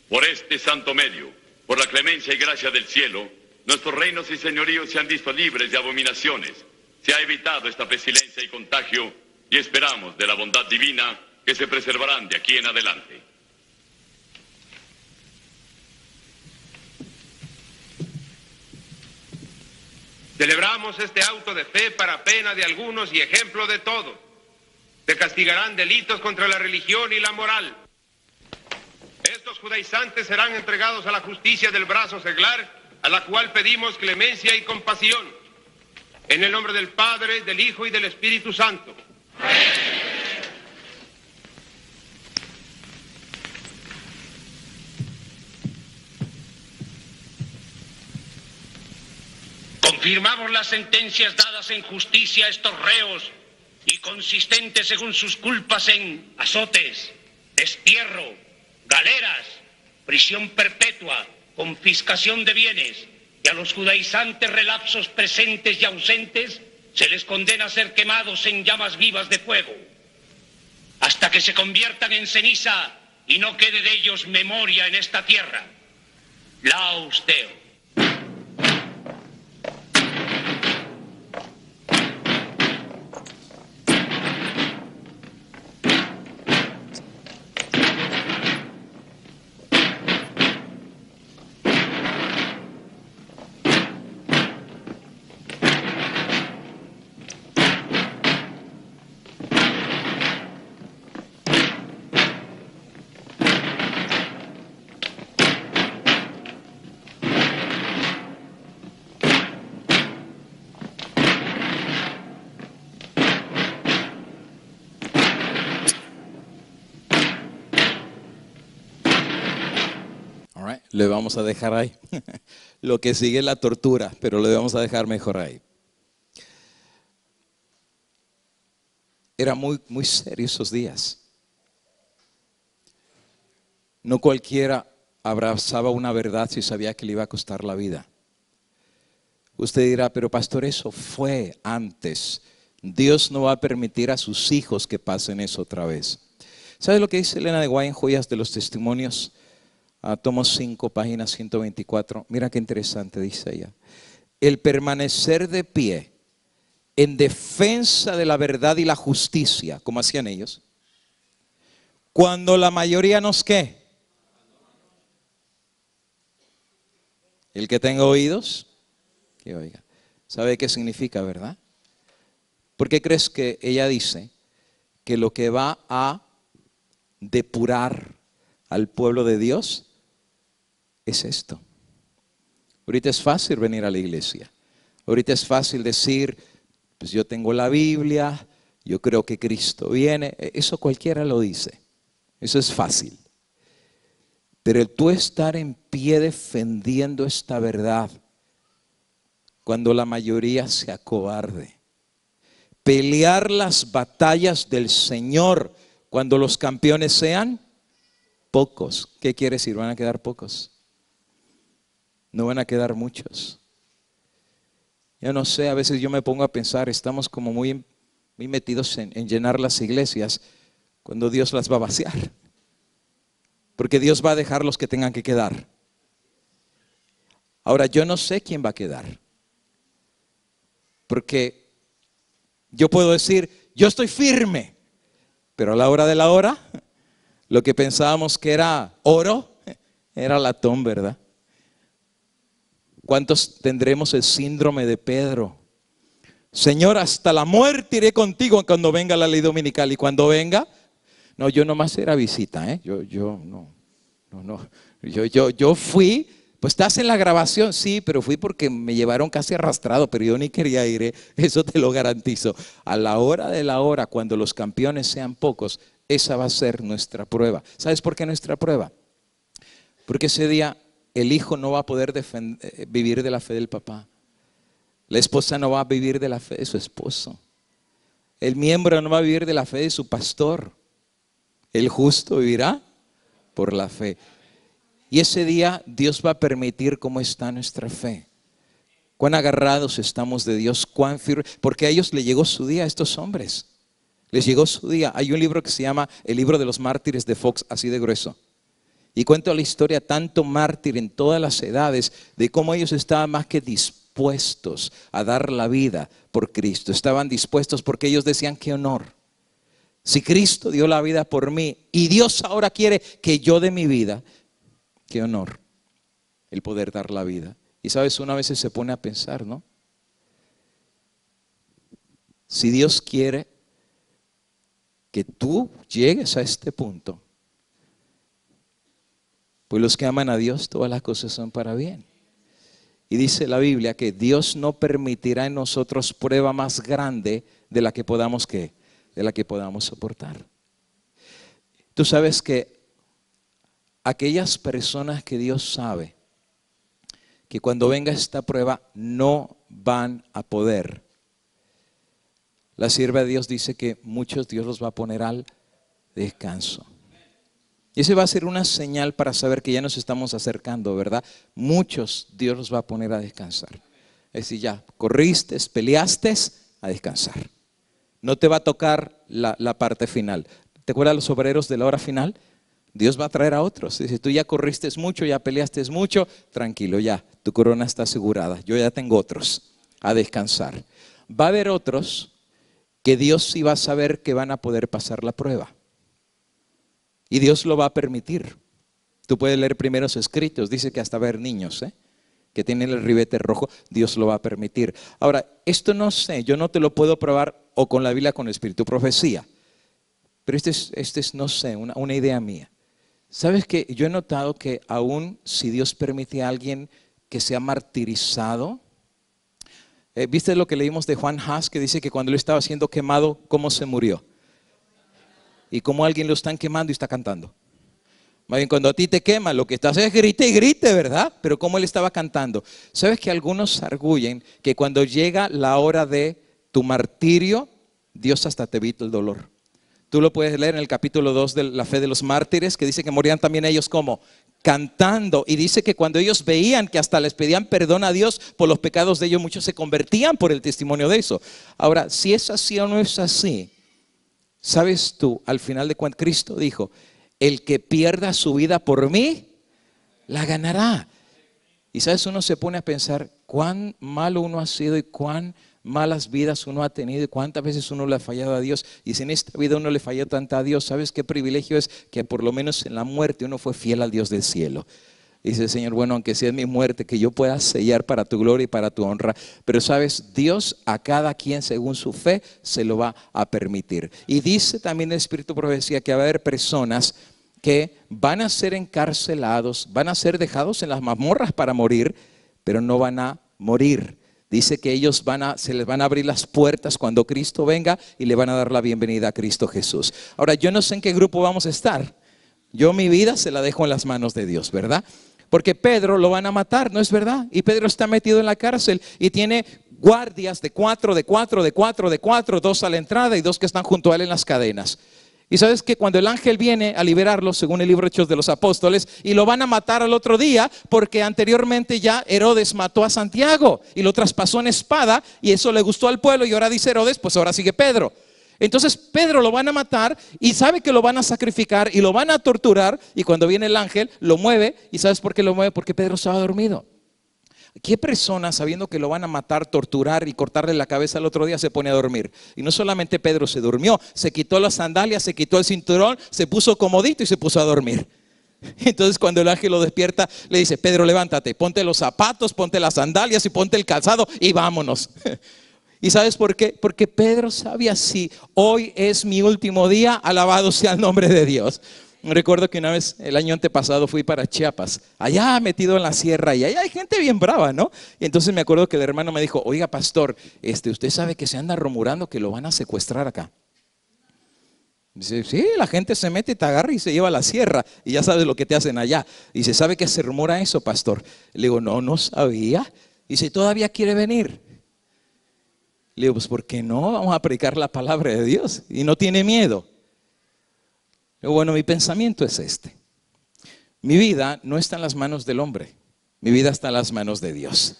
Por este santo medio, por la clemencia y gracia del cielo, nuestros reinos y señoríos se han visto libres de abominaciones. Se ha evitado esta pestilencia y contagio, y esperamos de la bondad divina que se preservarán de aquí en adelante. Celebramos este auto de fe para pena de algunos y ejemplo de todos. Se castigarán delitos contra la religión y la moral. Estos judaizantes serán entregados a la justicia del brazo seglar, a la cual pedimos clemencia y compasión. En el nombre del Padre, del Hijo y del Espíritu Santo. confirmamos las sentencias dadas en justicia a estos reos y consistentes según sus culpas en azotes, destierro, galeras, prisión perpetua, confiscación de bienes, y a los judaizantes relapsos presentes y ausentes se les condena a ser quemados en llamas vivas de fuego, hasta que se conviertan en ceniza y no quede de ellos memoria en esta tierra. Laus Deo. Le vamos a dejar ahí. Lo que sigue es la tortura, pero le vamos a dejar mejor ahí. Era muy serio esos días. No cualquiera abrazaba una verdad si sabía que le iba a costar la vida. Usted dirá, pero pastor, eso fue antes. Dios no va a permitir a sus hijos que pasen eso otra vez. ¿Sabe lo que dice Elena de White en Joyas de los Testimonios? Tomo 5, página 124. Mira qué interesante dice ella. El permanecer de pie en defensa de la verdad y la justicia, como hacían ellos, cuando la mayoría nos ¿qué? El que tenga oídos, que oiga. ¿Sabe qué significa, verdad? ¿Por qué crees que ella dice que lo que va a depurar al pueblo de Dios es esto? Ahorita es fácil venir a la iglesia. Ahorita es fácil decir, pues yo tengo la Biblia, yo creo que Cristo viene. Eso cualquiera lo dice. Eso es fácil. Pero el tú estar en pie defendiendo esta verdad, cuando la mayoría se acobarde. Pelear las batallas del Señor cuando los campeones sean pocos. ¿Qué quiere decir? Van a quedar pocos. No van a quedar muchos. Yo no sé, a veces yo me pongo a pensar, estamos como muy metidos en llenar las iglesias cuando Dios las va a vaciar. Porque Dios va a dejar los que tengan que quedar. Ahora, yo no sé quién va a quedar. Porque yo puedo decir, yo estoy firme. Pero a la hora de la hora, lo que pensábamos que era oro, era latón, ¿verdad? ¿Cuántos tendremos el síndrome de Pedro? Señor, hasta la muerte iré contigo cuando venga la ley dominical. Y cuando venga, no, yo nomás era visita, yo fui, pues estás en la grabación, sí, pero fui porque me llevaron casi arrastrado, pero yo ni quería ir, eso te lo garantizo. A la hora de la hora, cuando los campeones sean pocos, esa va a ser nuestra prueba. ¿Sabes por qué nuestra prueba? Porque ese día el hijo no va a poder vivir de la fe del papá. La esposa no va a vivir de la fe de su esposo. El miembro no va a vivir de la fe de su pastor. El justo vivirá por la fe. Y ese día Dios va a permitir cómo está nuestra fe. Cuán agarrados estamos de Dios, cuán firmes. Porque a ellos les llegó su día, a estos hombres. Les llegó su día. Hay un libro que se llama El libro de los mártires de Fox, así de grueso. Y cuento la historia, tanto mártir en todas las edades, de cómo ellos estaban más que dispuestos a dar la vida por Cristo. Estaban dispuestos porque ellos decían, qué honor. Si Cristo dio la vida por mí y Dios ahora quiere que yo dé mi vida, qué honor el poder dar la vida. Y sabes, una vez se pone a pensar, ¿no? Si Dios quiere que tú llegues a este punto, pues los que aman a Dios, todas las cosas son para bien. Y dice la Biblia que Dios no permitirá en nosotros prueba más grande de la que podamos ¿qué? De la que podamos soportar. Tú sabes que aquellas personas que Dios sabe que cuando venga esta prueba no van a poder. La sierva de Dios dice que muchos Dios los va a poner al descanso. Y ese va a ser una señal para saber que ya nos estamos acercando, ¿verdad? Muchos Dios los va a poner a descansar. Es decir, ya corriste, peleaste, a descansar. No te va a tocar la parte final. ¿Te acuerdas los obreros de la hora final? Dios va a traer a otros. Si tú ya corriste mucho, ya peleaste mucho, tranquilo, ya, tu corona está asegurada. Yo ya tengo otros a descansar. Va a haber otros que Dios sí va a saber que van a poder pasar la prueba. Y Dios lo va a permitir. Tú puedes leer primeros escritos, dice que hasta va a haber niños, que tienen el ribete rojo, Dios lo va a permitir. Ahora, esto no sé, yo no te lo puedo probar o con la Biblia o con el Espíritu Profecía. Pero este es no sé, una idea mía. ¿Sabes qué? Yo he notado que aún si Dios permite a alguien que sea martirizado, ¿viste lo que leímos de Juan Haas que dice que cuando él estaba siendo quemado, cómo se murió? Y cómo alguien lo están quemando y está cantando. Más bien cuando a ti te quema, lo que estás es grite y grite, ¿verdad? Pero cómo él estaba cantando. ¿Sabes que algunos arguyen que cuando llega la hora de tu martirio, Dios hasta te evita el dolor? Tú lo puedes leer en el capítulo 2 de la fe de los mártires, que dice que morían también ellos como cantando. Y dice que cuando ellos veían que hasta les pedían perdón a Dios por los pecados de ellos, muchos se convertían por el testimonio de eso. Ahora, si es así o no es así, ¿sabes tú? Al final de cuentas, Cristo dijo, el que pierda su vida por mí, la ganará. Y sabes, uno se pone a pensar cuán malo uno ha sido y cuán malas vidas uno ha tenido y cuántas veces uno le ha fallado a Dios. Y si en esta vida uno le falló tanto a Dios, ¿sabes qué privilegio es? Que por lo menos en la muerte uno fue fiel al Dios del cielo. Dice el Señor, bueno, aunque sea mi muerte, que yo pueda sellar para tu gloria y para tu honra. Pero sabes, Dios a cada quien según su fe se lo va a permitir. Y dice también el Espíritu Profecía que va a haber personas que van a ser encarcelados, van a ser dejados en las mazmorras para morir, pero no van a morir. Dice que ellos se les van a abrir las puertas cuando Cristo venga y le van a dar la bienvenida a Cristo Jesús. Ahora, yo no sé en qué grupo vamos a estar. Yo mi vida se la dejo en las manos de Dios, ¿verdad? Porque Pedro lo van a matar, ¿no es verdad? Y Pedro está metido en la cárcel y tiene guardias de 4, 2 a la entrada y 2 que están junto a él en las cadenas. Y sabes que cuando el ángel viene a liberarlo, según el libro Hechos de los Apóstoles, y lo van a matar al otro día, porque anteriormente ya Herodes mató a Santiago y lo traspasó en espada, y eso le gustó al pueblo, y ahora dice Herodes, pues ahora sigue Pedro. Entonces Pedro lo van a matar y sabe que lo van a sacrificar y lo van a torturar, y cuando viene el ángel lo mueve. ¿Y sabes por qué lo mueve? Porque Pedro estaba dormido. ¿Qué persona, sabiendo que lo van a matar, torturar y cortarle la cabeza al otro día, se pone a dormir? Y no solamente Pedro se durmió, se quitó las sandalias, se quitó el cinturón, se puso comodito y se puso a dormir. Entonces cuando el ángel lo despierta, le dice, Pedro, levántate, ponte los zapatos, ponte las sandalias y ponte el calzado y vámonos. ¿Y sabes por qué? Porque Pedro sabía, si hoy es mi último día, alabado sea el nombre de Dios. Recuerdo que una vez, el año antepasado, fui para Chiapas, allá metido en la sierra, y allá hay gente bien brava, ¿no? Y entonces me acuerdo que el hermano me dijo, oiga, pastor, usted sabe que se anda rumorando que lo van a secuestrar acá. Dice, sí, la gente se mete y te agarra y se lleva a la sierra, y ya sabes lo que te hacen allá. Dice, ¿sabe que se rumora eso, pastor? Le digo, no sabía. Dice, ¿todavía quiere venir? Le digo, pues ¿por qué no? Vamos a predicar la palabra de Dios, y no tiene miedo. Bueno, mi pensamiento es este. Mi vida no está en las manos del hombre. Mi vida está en las manos de Dios.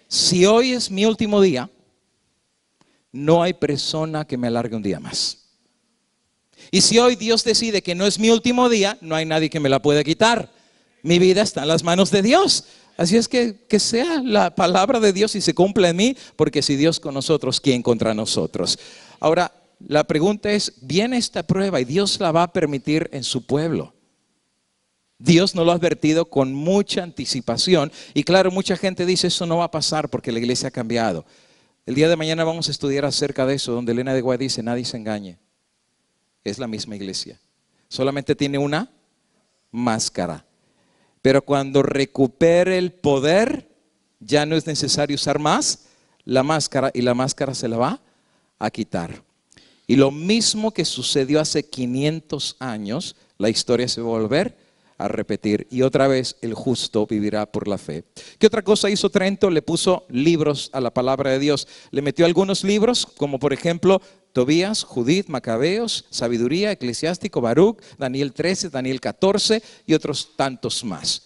Si hoy es mi último día, no hay persona que me alargue un día más. Y si hoy Dios decide que no es mi último día, no hay nadie que me la pueda quitar. Mi vida está en las manos de Dios. Así es que sea la palabra de Dios y se cumpla en mí, porque si Dios con nosotros, ¿quién contra nosotros? Ahora, la pregunta es, viene esta prueba y Dios la va a permitir en su pueblo. Dios nos lo ha advertido con mucha anticipación. Y claro, mucha gente dice, eso no va a pasar porque la iglesia ha cambiado. El día de mañana vamos a estudiar acerca de eso, donde Elena de Guay dice, nadie se engañe. Es la misma iglesia. Solamente tiene una máscara. Pero cuando recupere el poder, ya no es necesario usar más la máscara, y la máscara se la va a quitar. Y lo mismo que sucedió hace 500 años, la historia se va a volver a repetir. Y otra vez, el justo vivirá por la fe. ¿Qué otra cosa hizo Trento? Le puso libros a la palabra de Dios. Le metió algunos libros, como por ejemplo Tobías, Judith, Macabeos, Sabiduría, Eclesiástico, Baruch, Daniel 13, Daniel 14 y otros tantos más.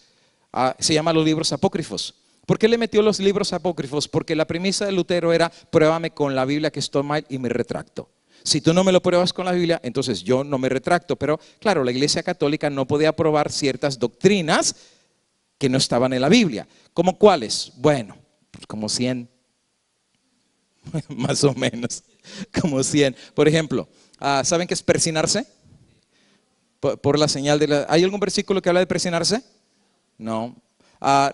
Se llaman los libros apócrifos. ¿Por qué le metió los libros apócrifos? Porque la premisa de Lutero era: pruébame con la Biblia que estoy mal y me retracto. Si tú no me lo pruebas con la Biblia, entonces yo no me retracto. Pero claro, la Iglesia Católica no podía aprobar ciertas doctrinas que no estaban en la Biblia. ¿Cómo cuáles? Bueno, pues como 100, más o menos, como 100. Por ejemplo, ¿saben qué es persinarse? Por la señal de la... ¿Hay algún versículo que habla de persinarse? No.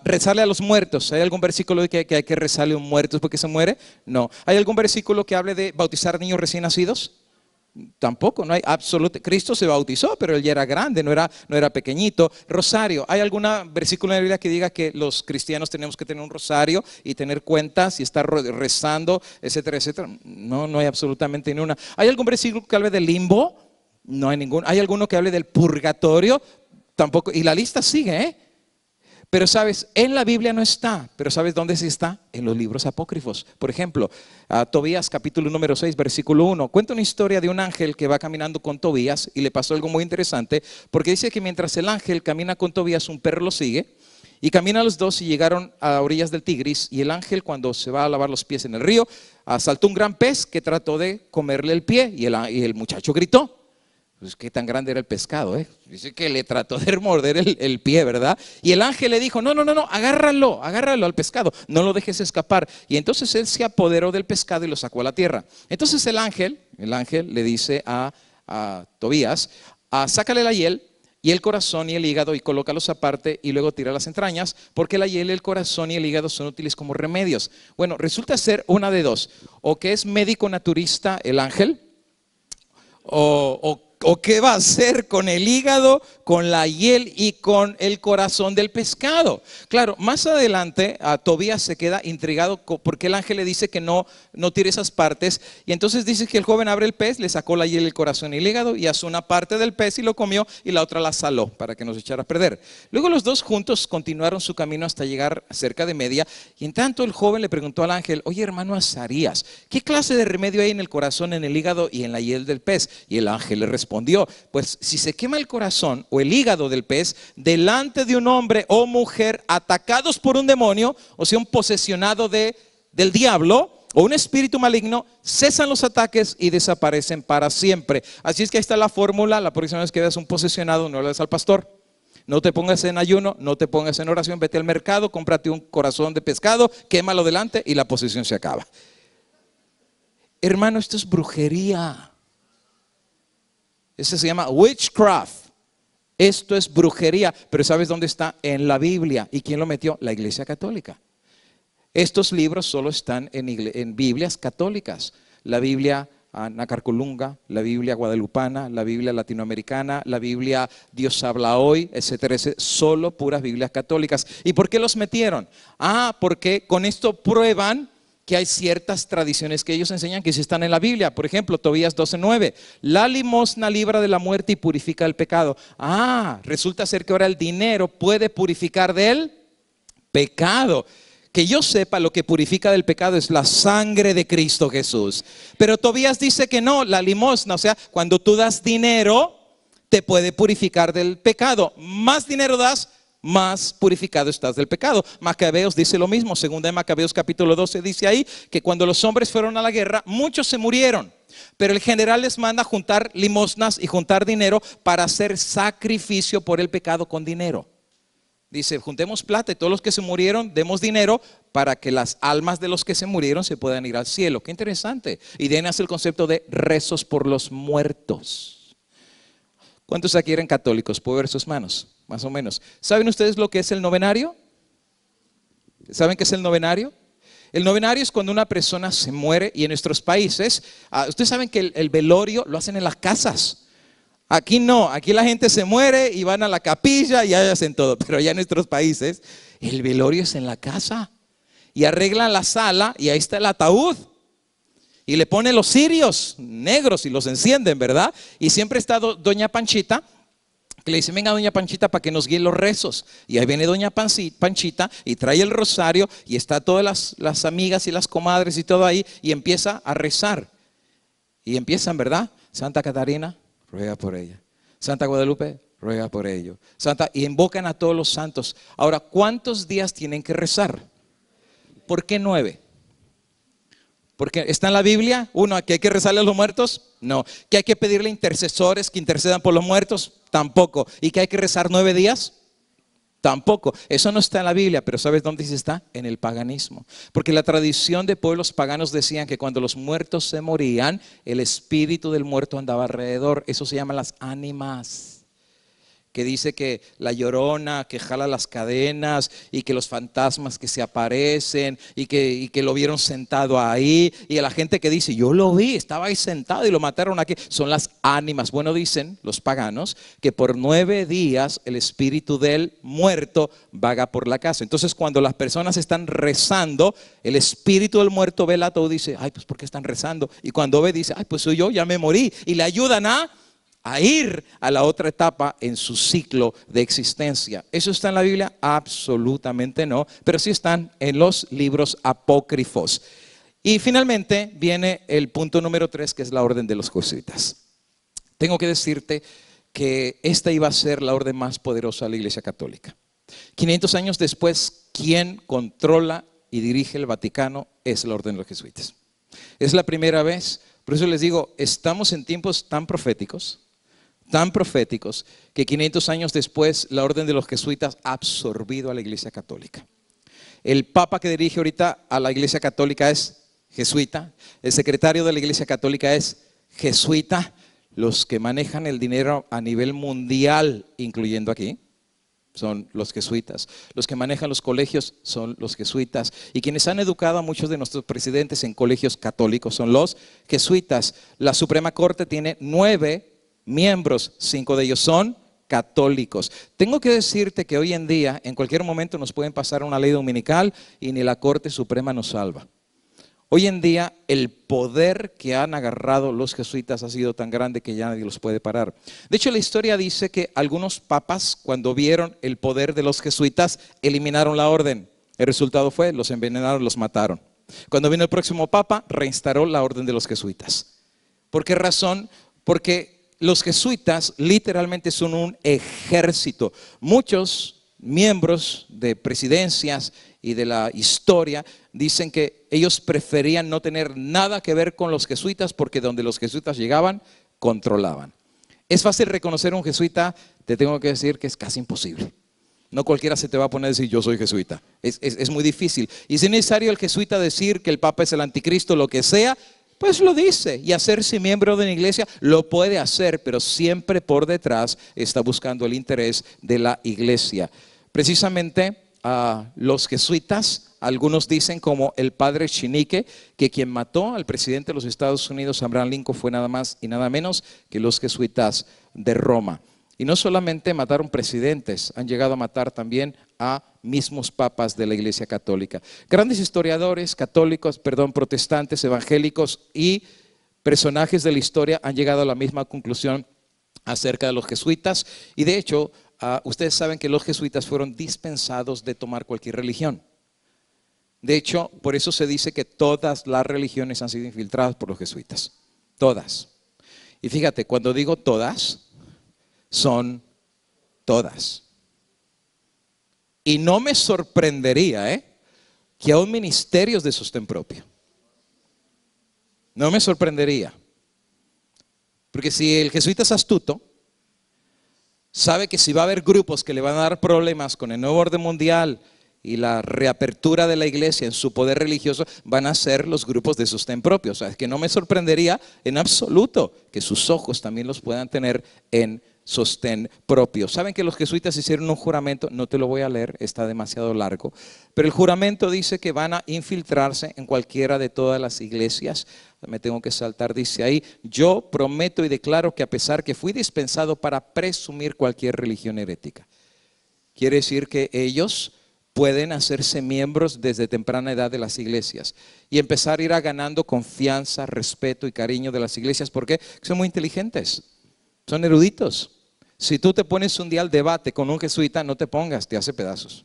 Rezarle a los muertos. ¿Hay algún versículo que hay que rezarle a un muerto porque se muere? No. ¿Hay algún versículo que hable de bautizar niños recién nacidos? Tampoco, no hay absoluto. Cristo se bautizó, pero él ya era grande, no era pequeño. Rosario. ¿Hay algún versículo en la Biblia que diga que los cristianos tenemos que tener un rosario y tener cuentas y estar rezando, etcétera, etcétera? No, no hay absolutamente ninguna. ¿Hay algún versículo que hable del limbo? No hay ninguno. ¿Hay alguno que hable del purgatorio? Tampoco. Y la lista sigue, ¿eh? Pero sabes, en la Biblia no está, pero ¿sabes dónde sí está? En los libros apócrifos. Por ejemplo, Tobías capítulo número 6, versículo 1. Cuenta una historia de un ángel que va caminando con Tobías y le pasó algo muy interesante, porque dice que mientras el ángel camina con Tobías, un perro lo sigue, y caminan los dos y llegaron a orillas del Tigris, y el ángel, cuando se va a lavar los pies en el río, saltó un gran pez que trató de comerle el pie, y el muchacho gritó. Pues qué tan grande era el pescado, ¿eh? Dice que le trató de morder el pie, ¿verdad? Y el ángel le dijo: no, agárralo al pescado, no lo dejes escapar. Y entonces él se apoderó del pescado y lo sacó a la tierra. Entonces el ángel le dice a Tobías: sácale la hiel y el corazón y el hígado y colócalos aparte y luego tira las entrañas, porque la hiel, el corazón y el hígado son útiles como remedios. Bueno, resulta ser una de dos: o que es médico naturista el ángel, o qué va a hacer con el hígado, con la hiel y con el corazón del pescado. Claro, más adelante Tobías se queda intrigado porque el ángel le dice que no tire esas partes, y entonces dice que el joven abre el pez, le sacó la hiel, el corazón y el hígado y asó una parte del pez y lo comió, y la otra la saló para que no se echara a perder. Luego los dos juntos continuaron su camino hasta llegar cerca de Media, y en tanto el joven le preguntó al ángel: oye, hermano Azarías, ¿qué clase de remedio hay en el corazón, en el hígado y en la hiel del pez? Y el ángel le respondió: pues si se quema el corazón o el hígado del pez delante de un hombre o mujer atacados por un demonio, o sea, un posesionado del diablo o un espíritu maligno, cesan los ataques y desaparecen para siempre. Así es que ahí está la fórmula. La próxima vez que veas un posesionado, no le des al pastor. No te pongas en ayuno, no te pongas en oración, vete al mercado, cómprate un corazón de pescado, quémalo delante y la posesión se acaba. Hermano, esto es brujería. Eso se llama witchcraft. Esto es brujería. Pero ¿sabes dónde está? En la Biblia. ¿Y quién lo metió? La Iglesia Católica. Estos libros solo están en Biblias católicas. La Biblia Nacarcolunga, la Biblia guadalupana, la Biblia latinoamericana, la Biblia Dios habla hoy, etcétera, etcétera. Solo puras Biblias católicas. ¿Y por qué los metieron? Porque con esto prueban que hay ciertas tradiciones que ellos enseñan que sí están en la Biblia. Por ejemplo, Tobías 12:9, la limosna libra de la muerte y purifica el pecado. Resulta ser que ahora el dinero puede purificar del pecado. Que yo sepa, lo que purifica del pecado es la sangre de Cristo Jesús. Pero Tobías dice que no, la limosna, o sea, cuando tú das dinero, te puede purificar del pecado. Más dinero das, más purificado estás del pecado. Macabeos dice lo mismo. Segunda de Macabeos capítulo 12 dice ahí que cuando los hombres fueron a la guerra, muchos se murieron, pero el general les manda juntar limosnas y juntar dinero para hacer sacrificio por el pecado con dinero. Dice: juntemos plata y todos los que se murieron demos dinero para que las almas de los que se murieron se puedan ir al cielo. Qué interesante. Y de ahí nace el concepto de rezos por los muertos. ¿Cuántos aquí eran católicos? ¿Puedo ver sus manos? Más o menos. ¿Saben ustedes lo que es el novenario? ¿Saben qué es el novenario? El novenario es cuando una persona se muere, y en nuestros países, ustedes saben que el velorio lo hacen en las casas. Aquí no, aquí la gente se muere y van a la capilla y hacen todo, pero allá en nuestros países el velorio es en la casa, y arreglan la sala y ahí está el ataúd. Y le ponen los cirios negros y los encienden, ¿verdad? Y siempre está doña Panchita que le dicen, venga doña Panchita para que nos guíe los rezos. Y ahí viene doña Panchita y trae el rosario y está todas las amigas y las comadres y todo ahí y empieza a rezar. Y empiezan, ¿verdad? Santa Catarina, ruega por ella. Santa Guadalupe, ruega por ello. Y invocan a todos los santos. Ahora, ¿cuántos días tienen que rezar? ¿Por qué 9? Porque está en la Biblia, uno, que hay que rezarle a los muertos, no. Que hay que pedirle intercesores que intercedan por los muertos, tampoco. Y que hay que rezar 9 días, tampoco. Eso no está en la Biblia, pero ¿sabes dónde sí está? En el paganismo. Porque la tradición de pueblos paganos decían que cuando los muertos se morían, el espíritu del muerto andaba alrededor. Eso se llama las ánimas. Que dice que la llorona que jala las cadenas y que los fantasmas que se aparecen y que lo vieron sentado ahí, y a la gente que dice, yo lo vi, estaba ahí sentado y lo mataron aquí, son las ánimas. Bueno, dicen los paganos que por 9 días el espíritu del muerto vaga por la casa. Entonces cuando las personas están rezando, el espíritu del muerto ve el ataúd y dice, ay, pues ¿por qué están rezando? Y cuando ve dice, ay, pues soy yo, ya me morí, y le ayudan a ir a la otra etapa en su ciclo de existencia. ¿Eso está en la Biblia? Absolutamente no, pero sí están en los libros apócrifos. Y finalmente viene el punto número 3, que es la orden de los jesuitas. Tengo que decirte que esta iba a ser la orden más poderosa de la Iglesia Católica. 500 años después, quien controla y dirige el Vaticano es la orden de los jesuitas. Es la primera vez, por eso les digo, estamos en tiempos tan proféticos, que 500 años después la orden de los jesuitas ha absorbido a la Iglesia Católica. El Papa que dirige ahorita a la Iglesia Católica es jesuita, el secretario de la Iglesia Católica es jesuita, los que manejan el dinero a nivel mundial, incluyendo aquí, son los jesuitas. Los que manejan los colegios son los jesuitas. Y quienes han educado a muchos de nuestros presidentes en colegios católicos son los jesuitas. La Suprema Corte tiene 9 miembros, 5 de ellos son católicos. Tengo que decirte que hoy en día, en cualquier momento nos pueden pasar una ley dominical y ni la Corte Suprema nos salva. Hoy en día el poder que han agarrado los jesuitas ha sido tan grande que ya nadie los puede parar. De hecho, la historia dice que algunos papas, cuando vieron el poder de los jesuitas, eliminaron la orden. El resultado fue, los envenenaron, los mataron. Cuando vino el próximo papa, reinstaló la orden de los jesuitas. ¿Por qué razón? Porque los jesuitas literalmente son un ejército. Muchos miembros de presidencias y de la historia dicen que ellos preferían no tener nada que ver con los jesuitas porque donde los jesuitas llegaban, controlaban. Es fácil reconocer a un jesuita, te tengo que decir que es casi imposible. No cualquiera se te va a poner a decir yo soy jesuita. Es muy difícil. Y si es necesario el jesuita decir que el Papa es el anticristo, lo que sea, pues lo dice, y hacerse miembro de una iglesia lo puede hacer, pero siempre por detrás está buscando el interés de la iglesia. Precisamente los jesuitas, algunos dicen como el padre Chinique, que quien mató al presidente de los Estados Unidos, Abraham Lincoln, fue nada más y nada menos que los jesuitas de Roma. Y no solamente mataron presidentes, han llegado a matar también a mismos papas de la Iglesia Católica. Grandes historiadores católicos, protestantes, evangélicos y personajes de la historia han llegado a la misma conclusión acerca de los jesuitas. Y de hecho, ustedes saben que los jesuitas fueron dispensados de tomar cualquier religión. De hecho, por eso se dice que todas las religiones han sido infiltradas por los jesuitas. Todas. Y fíjate, cuando digo todas, son todas. Y no me sorprendería que aún ministerios de sostén propio. No me sorprendería. Porque si el jesuita es astuto, sabe que si va a haber grupos que le van a dar problemas con el nuevo orden mundial y la reapertura de la iglesia en su poder religioso, van a ser los grupos de sostén propio. O sea, es que no me sorprendería en absoluto que sus ojos también los puedan tener en sostén propio. Saben que los jesuitas hicieron un juramento, no te lo voy a leer, está demasiado largo, pero el juramento dice que van a infiltrarse en cualquiera de todas las iglesias. Me tengo que saltar, dice ahí, yo prometo y declaro que a pesar que fui dispensado para presumir cualquier religión herética. Quiere decir que ellos pueden hacerse miembros desde temprana edad de las iglesias y empezar a ir ganando confianza, respeto y cariño de las iglesias. ¿Por qué? Porque son muy inteligentes, son eruditos. Si tú te pones un día al debate con un jesuita, no te pongas, te hace pedazos.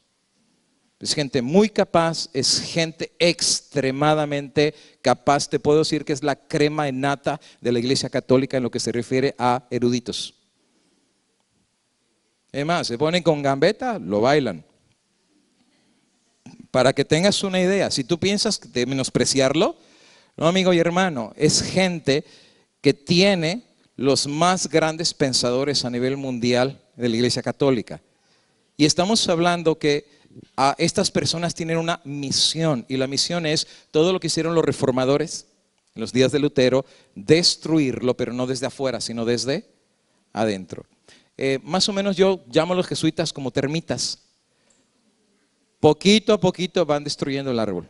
Es gente muy capaz, es gente extremadamente capaz. Te puedo decir que es la crema innata de la Iglesia Católica en lo que se refiere a eruditos. Es más, se ponen con gambeta, lo bailan. Para que tengas una idea, si tú piensas de menospreciarlo, no, amigo y hermano, es gente que tiene los más grandes pensadores a nivel mundial de la Iglesia Católica. Y estamos hablando que estas personas tienen una misión, y la misión es todo lo que hicieron los reformadores en los días de Lutero, destruirlo, pero no desde afuera, sino desde adentro. Más o menos yo llamo a los jesuitas como termitas. Poquito a poquito van destruyendo el árbol.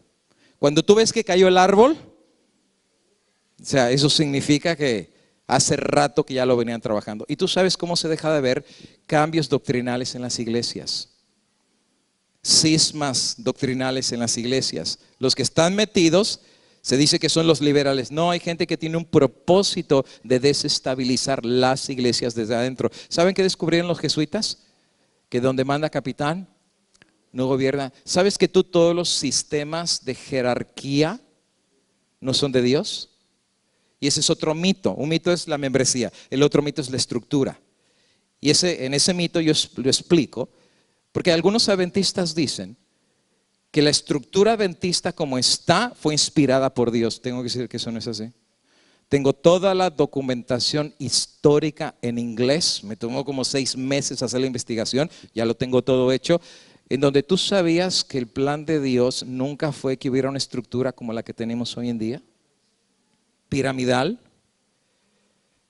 Cuando tú ves que cayó el árbol, o sea, eso significa que hace rato que ya lo venían trabajando. Y tú sabes cómo se deja de ver cambios doctrinales en las iglesias. Cismas doctrinales en las iglesias. Los que están metidos, se dice que son los liberales. No, hay gente que tiene un propósito de desestabilizar las iglesias desde adentro. ¿Saben qué descubrieron los jesuitas? Que donde manda capitán, no gobierna. ¿Sabes que todos los sistemas de jerarquía no son de Dios? Y ese es otro mito. Un mito es la membresía, el otro mito es la estructura. Y en ese mito yo lo explico, porque algunos adventistas dicen que la estructura adventista como está fue inspirada por Dios. Tengo que decir que eso no es así. Tengo toda la documentación histórica en inglés. Me tomó como 6 meses hacer la investigación. Ya lo tengo todo hecho. En donde tú sabías que el plan de Dios nunca fue que hubiera una estructura como la que tenemos hoy en día. Piramidal,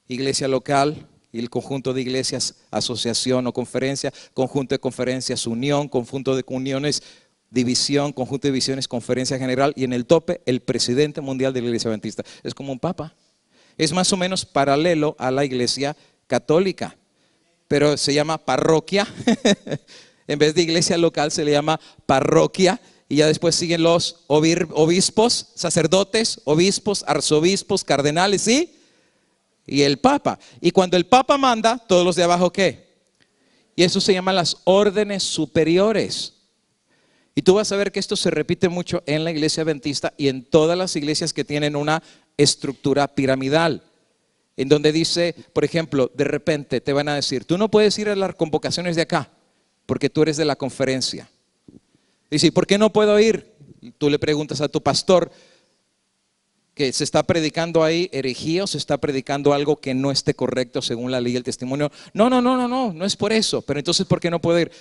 iglesia local y el conjunto de iglesias, asociación o conferencia, conjunto de conferencias, unión, conjunto de uniones, división, conjunto de divisiones, conferencia general, y en el tope el presidente mundial de la iglesia adventista. Es como un papa. Es más o menos paralelo a la iglesia católica, pero se llama parroquia. En vez de iglesia local se le llama parroquia. Y ya después siguen los obispos, sacerdotes, obispos, arzobispos, cardenales y el papa. Y cuando el papa manda, todos los de abajo ¿qué? Y eso se llama las órdenes superiores. Y tú vas a ver que esto se repite mucho en la iglesia adventista y en todas las iglesias que tienen una estructura piramidal. En donde dice, por ejemplo, de repente te van a decir, tú no puedes ir a las convocaciones de acá porque tú eres de la conferencia. Dice, ¿por qué no puedo ir? Tú le preguntas a tu pastor que se está predicando ahí herejía o se está predicando algo que no esté correcto según la ley y el testimonio. No es por eso. Pero entonces, ¿por qué no puedo ir?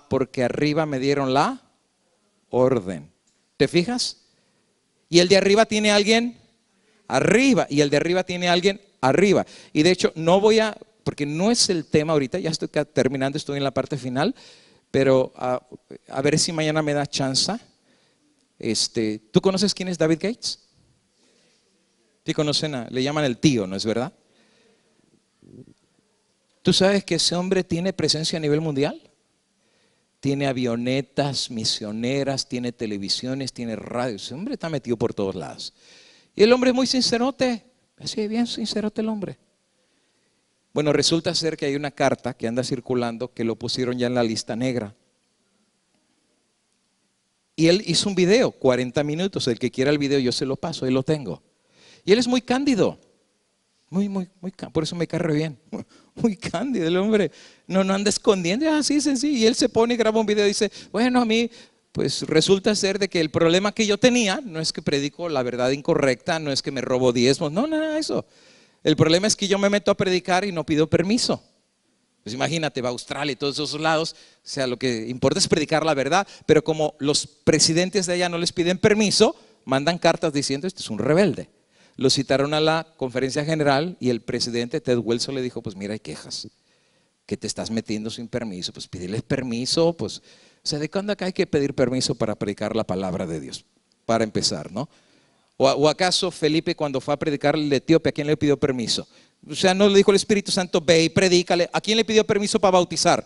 Porque arriba me dieron la orden. ¿Te fijas? Y el de arriba tiene alguien arriba y el de arriba tiene alguien arriba. Y de hecho, porque no es el tema ahorita, ya estoy terminando, estoy en la parte final. Pero a ver si mañana me da chance. ¿Tú conoces quién es David Gates? ¿Sí conocen? Le llaman el tío, ¿no es verdad? ¿Tú sabes que ese hombre tiene presencia a nivel mundial? Tiene avionetas misioneras, tiene televisiones, tiene radio. Ese hombre está metido por todos lados. Y el hombre es muy sincerote. Así bien sincerote el hombre. Bueno, resulta ser que hay una carta que anda circulando que lo pusieron ya en la lista negra. Y él hizo un video, 40 minutos. El que quiera el video yo se lo paso, ahí lo tengo. Y él es muy cándido. Por eso me cae re bien. Muy cándido el hombre. No anda escondiendo, así sencillo. Y él se pone y graba un video y dice, bueno, a mí pues resulta ser de que el problema que yo tenía no es que predico la verdad incorrecta, no es que me robo diezmos, no, nada de eso. El problema es que yo me meto a predicar y no pido permiso. Pues imagínate, va a Australia y todos esos lados, o sea, lo que importa es predicar la verdad, pero como los presidentes de allá no les piden permiso, mandan cartas diciendo, este es un rebelde. Lo citaron a la conferencia general y el presidente Ted Wilson le dijo, pues mira, hay quejas, que te estás metiendo sin permiso, pues pídeles permiso, pues, o sea, ¿de cuándo acá hay que pedir permiso para predicar la palabra de Dios? Para empezar, ¿no? ¿O acaso Felipe cuando fue a predicar al etíope, a quién le pidió permiso? O sea, no le dijo el Espíritu Santo, ve y predícale. ¿A quién le pidió permiso para bautizar?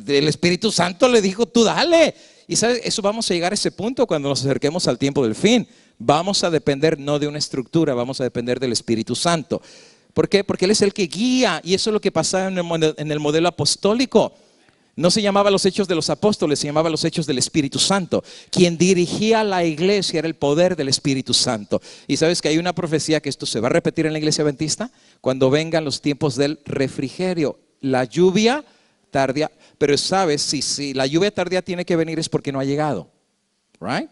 El Espíritu Santo le dijo, tú dale. Y sabes, eso vamos a llegar a ese punto cuando nos acerquemos al tiempo del fin. Vamos a depender no de una estructura, vamos a depender del Espíritu Santo. ¿Por qué? Porque Él es el que guía, y eso es lo que pasaba en el modelo apostólico. No se llamaba los hechos de los apóstoles, se llamaba los hechos del Espíritu Santo. Quien dirigía la iglesia era el poder del Espíritu Santo. Y sabes que hay una profecía que esto se va a repetir en la iglesia adventista cuando vengan los tiempos del refrigerio. La lluvia tardía, pero sabes, si la lluvia tardía tiene que venir es porque no ha llegado. Right?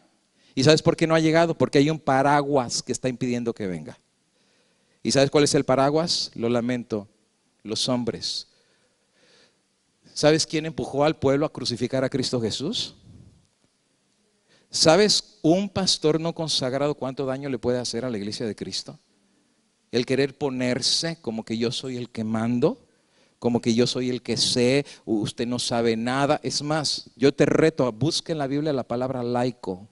¿Y sabes por qué no ha llegado? Porque hay un paraguas que está impidiendo que venga. ¿Y sabes cuál es el paraguas? Lo lamento, los hombres. ¿Sabes quién empujó al pueblo a crucificar a Cristo Jesús? ¿Sabes un pastor no consagrado cuánto daño le puede hacer a la iglesia de Cristo? El querer ponerse como que yo soy el que mando, como que yo soy el que sé, usted no sabe nada. Es más, yo te reto a buscar en la Biblia la palabra laico.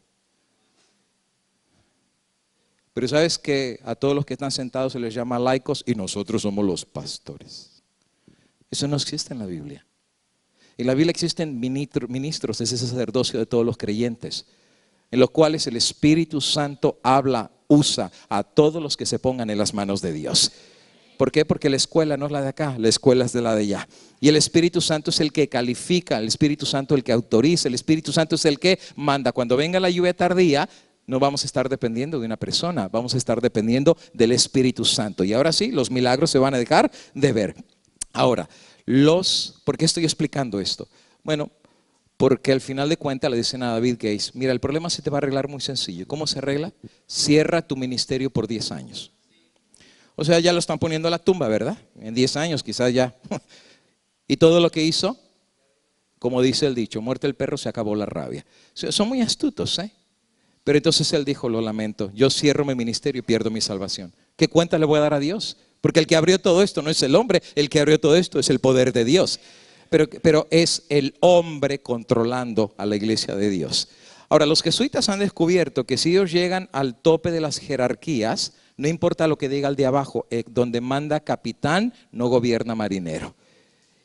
Pero sabes que a todos los que están sentados se les llama laicos y nosotros somos los pastores. Eso no existe en la Biblia. En la Biblia existen ministros de ese sacerdocio de todos los creyentes, en los cuales el Espíritu Santo habla, usa a todos los que se pongan en las manos de Dios. ¿Por qué? Porque la escuela no es la de acá, la escuela es de la de allá. Y el Espíritu Santo es el que califica, el Espíritu Santo es el que autoriza, el Espíritu Santo es el que manda. Cuando venga la lluvia tardía, no vamos a estar dependiendo de una persona, vamos a estar dependiendo del Espíritu Santo. Y ahora sí, los milagros se van a dejar de ver. Ahora, ¿por qué estoy explicando esto? Bueno, porque al final de cuentas le dicen a David Gates, mira, el problema se te va a arreglar muy sencillo. ¿Cómo se arregla? Cierra tu ministerio por 10 años. O sea, ya lo están poniendo a la tumba, ¿verdad? En 10 años quizás ya. Y todo lo que hizo, como dice el dicho, muerto el perro se acabó la rabia. O sea, son muy astutos, ¿eh? Pero entonces él dijo, lo lamento, yo cierro mi ministerio y pierdo mi salvación. ¿Qué cuenta le voy a dar a Dios? Porque el que abrió todo esto no es el hombre, el que abrió todo esto es el poder de Dios. Pero es el hombre controlando a la iglesia de Dios. Ahora, los jesuitas han descubierto que si ellos llegan al tope de las jerarquías, no importa lo que diga el de abajo, donde manda capitán, no gobierna marinero.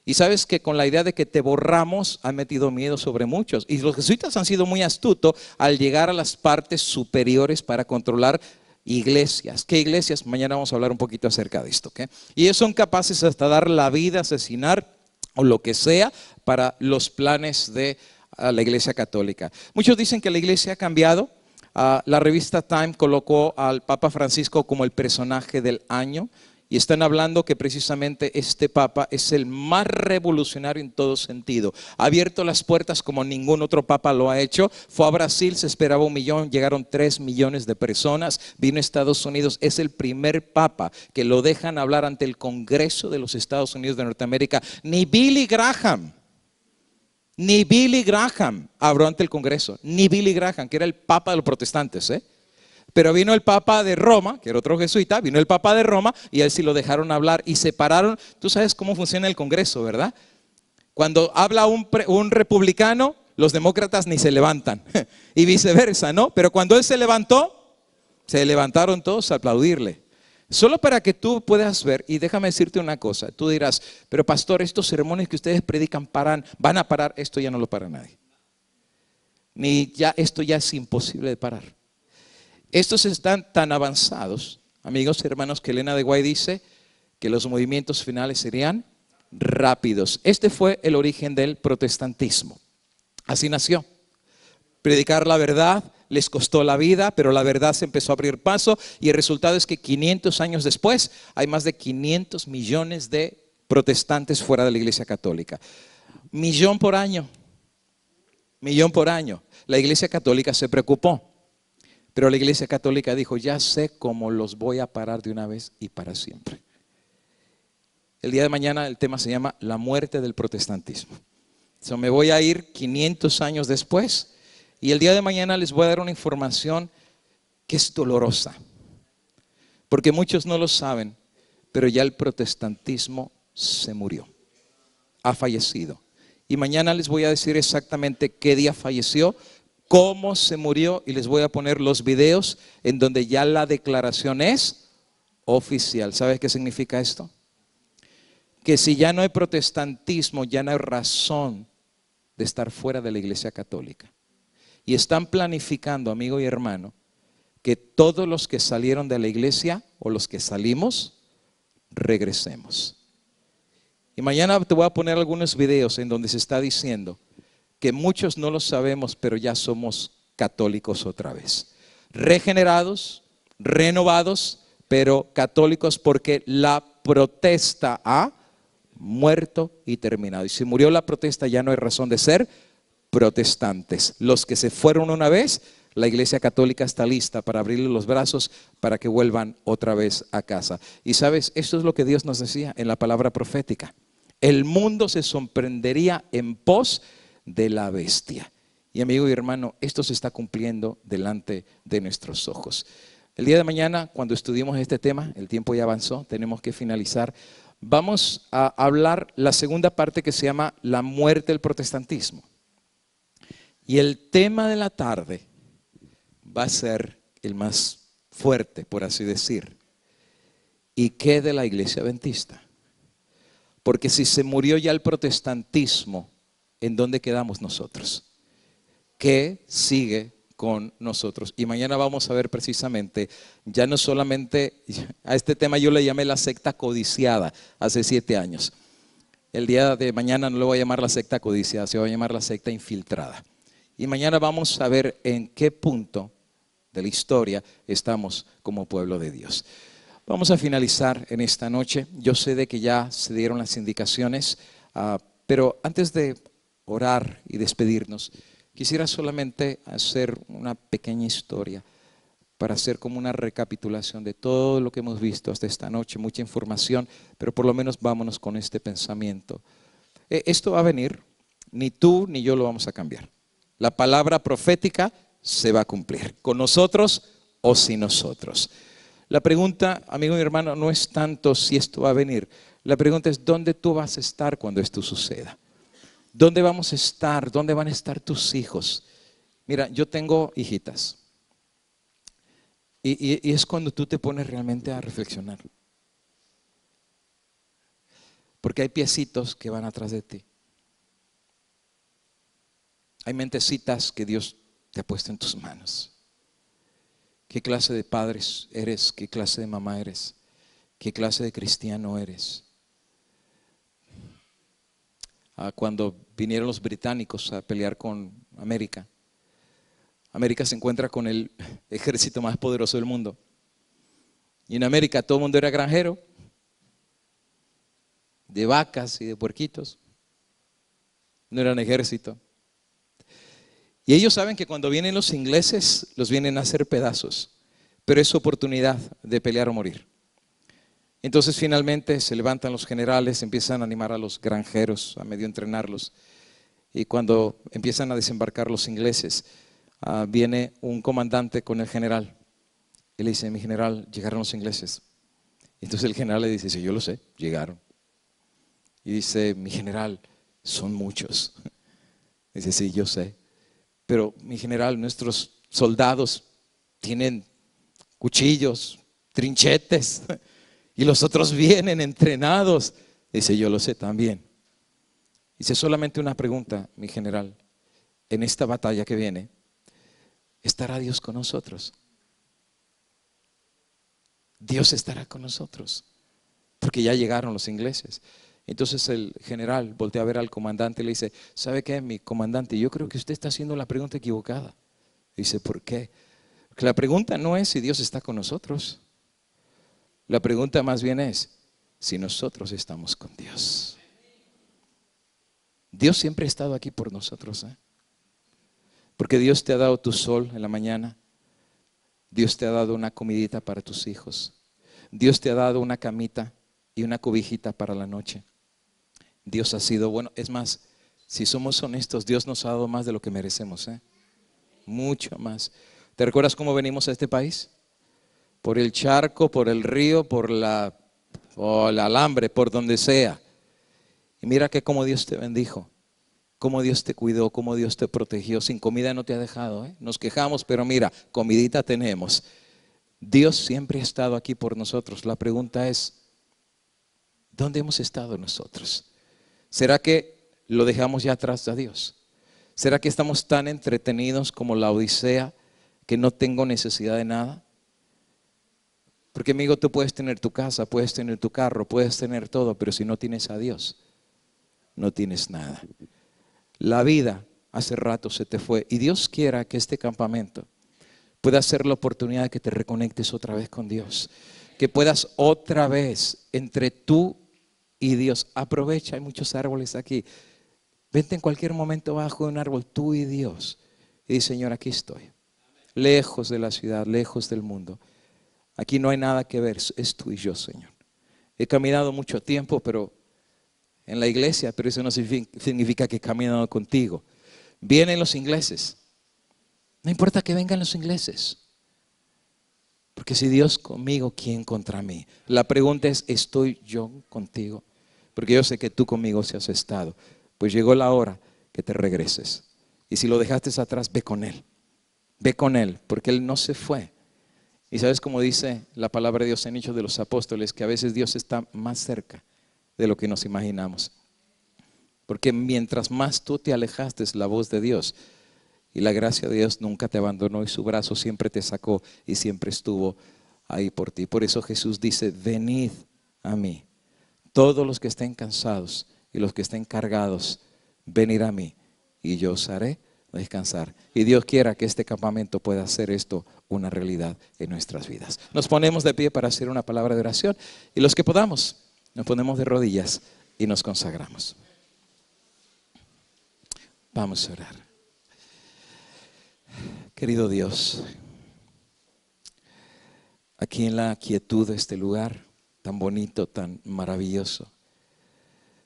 Y sabes que con la idea de que te borramos, han metido miedo sobre muchos. Y los jesuitas han sido muy astutos al llegar a las partes superiores para controlar iglesias. ¿Qué iglesias? Mañana vamos a hablar un poquito acerca de esto, ¿okay? Y ellos son capaces hasta dar la vida, asesinar o lo que sea para los planes de la iglesia católica. Muchos dicen que la iglesia ha cambiado. La revista Time colocó al Papa Francisco como el personaje del año. Y están hablando que precisamente este Papa es el más revolucionario en todo sentido. Ha abierto las puertas como ningún otro Papa lo ha hecho. Fue a Brasil, se esperaba 1 millón, llegaron 3 millones de personas. Vino a Estados Unidos, es el primer Papa que lo dejan hablar ante el Congreso de los Estados Unidos de Norteamérica. Ni Billy Graham habló ante el Congreso. Ni Billy Graham, que era el Papa de los protestantes, ¿eh? Pero vino el Papa de Roma, que era otro jesuita, vino el Papa de Roma y a él sí lo dejaron hablar y separaron. Tú sabes cómo funciona el Congreso, ¿verdad? Cuando habla un republicano, los demócratas ni se levantan y viceversa, ¿no? Pero cuando él se levantó, se levantaron todos a aplaudirle. Solo para que tú puedas ver, y déjame decirte una cosa, tú dirás, pero pastor, estos sermones que ustedes predican van a parar, esto ya no lo para nadie. Esto ya es imposible de parar. Estos están tan avanzados, amigos y hermanos, que Elena de White dice que los movimientos finales serían rápidos. Este fue el origen del protestantismo. Así nació. Predicar la verdad les costó la vida, pero la verdad se empezó a abrir paso y el resultado es que 500 años después hay más de 500 millones de protestantes fuera de la Iglesia Católica. 1 millón por año. 1 millón por año. La Iglesia Católica se preocupó. Pero la Iglesia Católica dijo, ya sé cómo los voy a parar de una vez y para siempre. El día de mañana el tema se llama la muerte del protestantismo. Me voy a ir 500 años después y el día de mañana les voy a dar una información que es dolorosa. Porque muchos no lo saben, pero ya el protestantismo se murió. Ha fallecido. Y mañana les voy a decir exactamente qué día falleció, cómo se murió y les voy a poner los videos en donde ya la declaración es oficial. ¿Sabes qué significa esto? Que si ya no hay protestantismo, ya no hay razón de estar fuera de la Iglesia Católica. Y están planificando, amigo y hermano, que todos los que salieron de la iglesia o los que salimos, regresemos. Y mañana te voy a poner algunos videos en donde se está diciendo que muchos no lo sabemos, pero ya somos católicos otra vez. Regenerados, renovados, pero católicos porque la protesta ha muerto y terminado. Y si murió la protesta ya no hay razón de ser protestantes. Los que se fueron una vez, la Iglesia Católica está lista para abrirle los brazos para que vuelvan otra vez a casa. Y sabes, esto es lo que Dios nos decía en la palabra profética. El mundo se sorprendería en pos de la bestia. Y amigo y hermano, esto se está cumpliendo delante de nuestros ojos. El día de mañana, cuando estudiemos este tema, el tiempo ya avanzó, tenemos que finalizar. Vamos a hablar la segunda parte que se llama la muerte del protestantismo. Y el tema de la tarde va a ser el más fuerte, por así decir. ¿Y qué de la iglesia adventista? Porque si se murió ya el protestantismo, ¿en dónde quedamos nosotros? ¿Qué sigue con nosotros? Y mañana vamos a ver precisamente, ya no solamente, a este tema yo le llamé la secta codiciada hace 7 años. El día de mañana no le voy a llamar la secta codiciada, se va a llamar la secta infiltrada. Y mañana vamos a ver en qué punto de la historia estamos como pueblo de Dios. Vamos a finalizar en esta noche. Yo sé de que ya se dieron las indicaciones, pero antes de orar y despedirnos, quisiera solamente hacer una pequeña historia para hacer como una recapitulación de todo lo que hemos visto hasta esta noche, mucha información, pero por lo menos vámonos con este pensamiento. Esto va a venir, ni tú ni yo lo vamos a cambiar. La palabra profética se va a cumplir, con nosotros o sin nosotros. La pregunta, amigo y hermano, no es tanto si esto va a venir. La pregunta es, ¿dónde tú vas a estar cuando esto suceda? ¿Dónde vamos a estar? ¿Dónde van a estar tus hijos? Mira, yo tengo hijitas. Y es cuando tú te pones realmente a reflexionar. Porque hay piecitos que van atrás de ti. Hay mentecitas que Dios te ha puesto en tus manos. ¿Qué clase de padres eres? ¿Qué clase de mamá eres? ¿Qué clase de cristiano eres? Cuando vinieron los británicos a pelear con América, América se encuentra con el ejército más poderoso del mundo. Y en América todo el mundo era granjero, de vacas y de puerquitos. No eran ejército. Y ellos saben que cuando vienen los ingleses, los vienen a hacer pedazos, pero es su oportunidad de pelear o morir. Entonces finalmente se levantan los generales, empiezan a animar a los granjeros, a medio entrenarlos. Y cuando empiezan a desembarcar los ingleses, viene un comandante con el general. Y le dice, mi general, llegaron los ingleses. Entonces el general le dice, sí, yo lo sé, llegaron. Y dice, mi general, son muchos. Dice, sí, yo sé. Pero mi general, nuestros soldados tienen cuchillos, trinchetes, y los otros vienen entrenados. Dice, yo lo sé también. Dice, solamente una pregunta, mi general. En esta batalla que viene, ¿estará Dios con nosotros? Dios estará con nosotros, porque ya llegaron los ingleses. Entonces el general voltea a ver al comandante y le dice, ¿sabe qué, mi comandante? Yo creo que usted está haciendo la pregunta equivocada. Dice, ¿por qué? Porque la pregunta no es si Dios está con nosotros. La pregunta más bien es si nosotros estamos con Dios. Dios siempre ha estado aquí por nosotros, porque Dios te ha dado tu sol en la mañana. Dios te ha dado una comidita para tus hijos. Dios te ha dado una camita y una cobijita para la noche. Dios ha sido bueno. Es más, si somos honestos, Dios nos ha dado más de lo que merecemos, mucho más. ¿Te recuerdas cómo venimos a este país? Por el charco, por el río, por el alambre, por donde sea. Y mira que como Dios te bendijo, cómo Dios te cuidó, cómo Dios te protegió. Sin comida no te ha dejado, Nos quejamos, pero mira, comidita tenemos. Dios siempre ha estado aquí por nosotros. La pregunta es, ¿dónde hemos estado nosotros? ¿Será que lo dejamos ya atrás a Dios? ¿Será que estamos tan entretenidos como la Odisea que no tengo necesidad de nada? Porque amigo, tú puedes tener tu casa, puedes tener tu carro, puedes tener todo, pero si no tienes a Dios, no tienes nada. La vida hace rato se te fue y Dios quiera que este campamento pueda ser la oportunidad de que te reconectes otra vez con Dios. Que puedas otra vez entre tú y Dios. Aprovecha, hay muchos árboles aquí. Vente en cualquier momento bajo de un árbol, tú y Dios. Y dice, Señor, aquí estoy. Lejos de la ciudad, lejos del mundo. Aquí no hay nada que ver, es tú y yo, Señor. He caminado mucho tiempo, pero en la iglesia, pero eso no significa que he caminado contigo. Vienen los ingleses. No importa que vengan los ingleses. Porque si Dios conmigo, ¿quién contra mí? La pregunta es, ¿estoy yo contigo? Porque yo sé que tú conmigo sí has estado. Pues llegó la hora que te regreses. Y si lo dejaste atrás, ve con Él. Ve con Él, porque Él no se fue. Y sabes cómo dice la palabra de Dios en Hechos de los Apóstoles, que a veces Dios está más cerca de lo que nos imaginamos. Porque mientras más tú te alejaste la voz de Dios, y la gracia de Dios nunca te abandonó y su brazo siempre te sacó y siempre estuvo ahí por ti. Por eso Jesús dice, venid a mí, todos los que estén cansados y los que estén cargados, venid a mí y yo os haré descansar. Y Dios quiera que este campamento pueda hacer esto una realidad en nuestras vidas. Nos ponemos de pie para hacer una palabra de oración y los que podamos, nos ponemos de rodillas y nos consagramos. Vamos a orar. Querido Dios, aquí en la quietud de este lugar, tan bonito, tan maravilloso,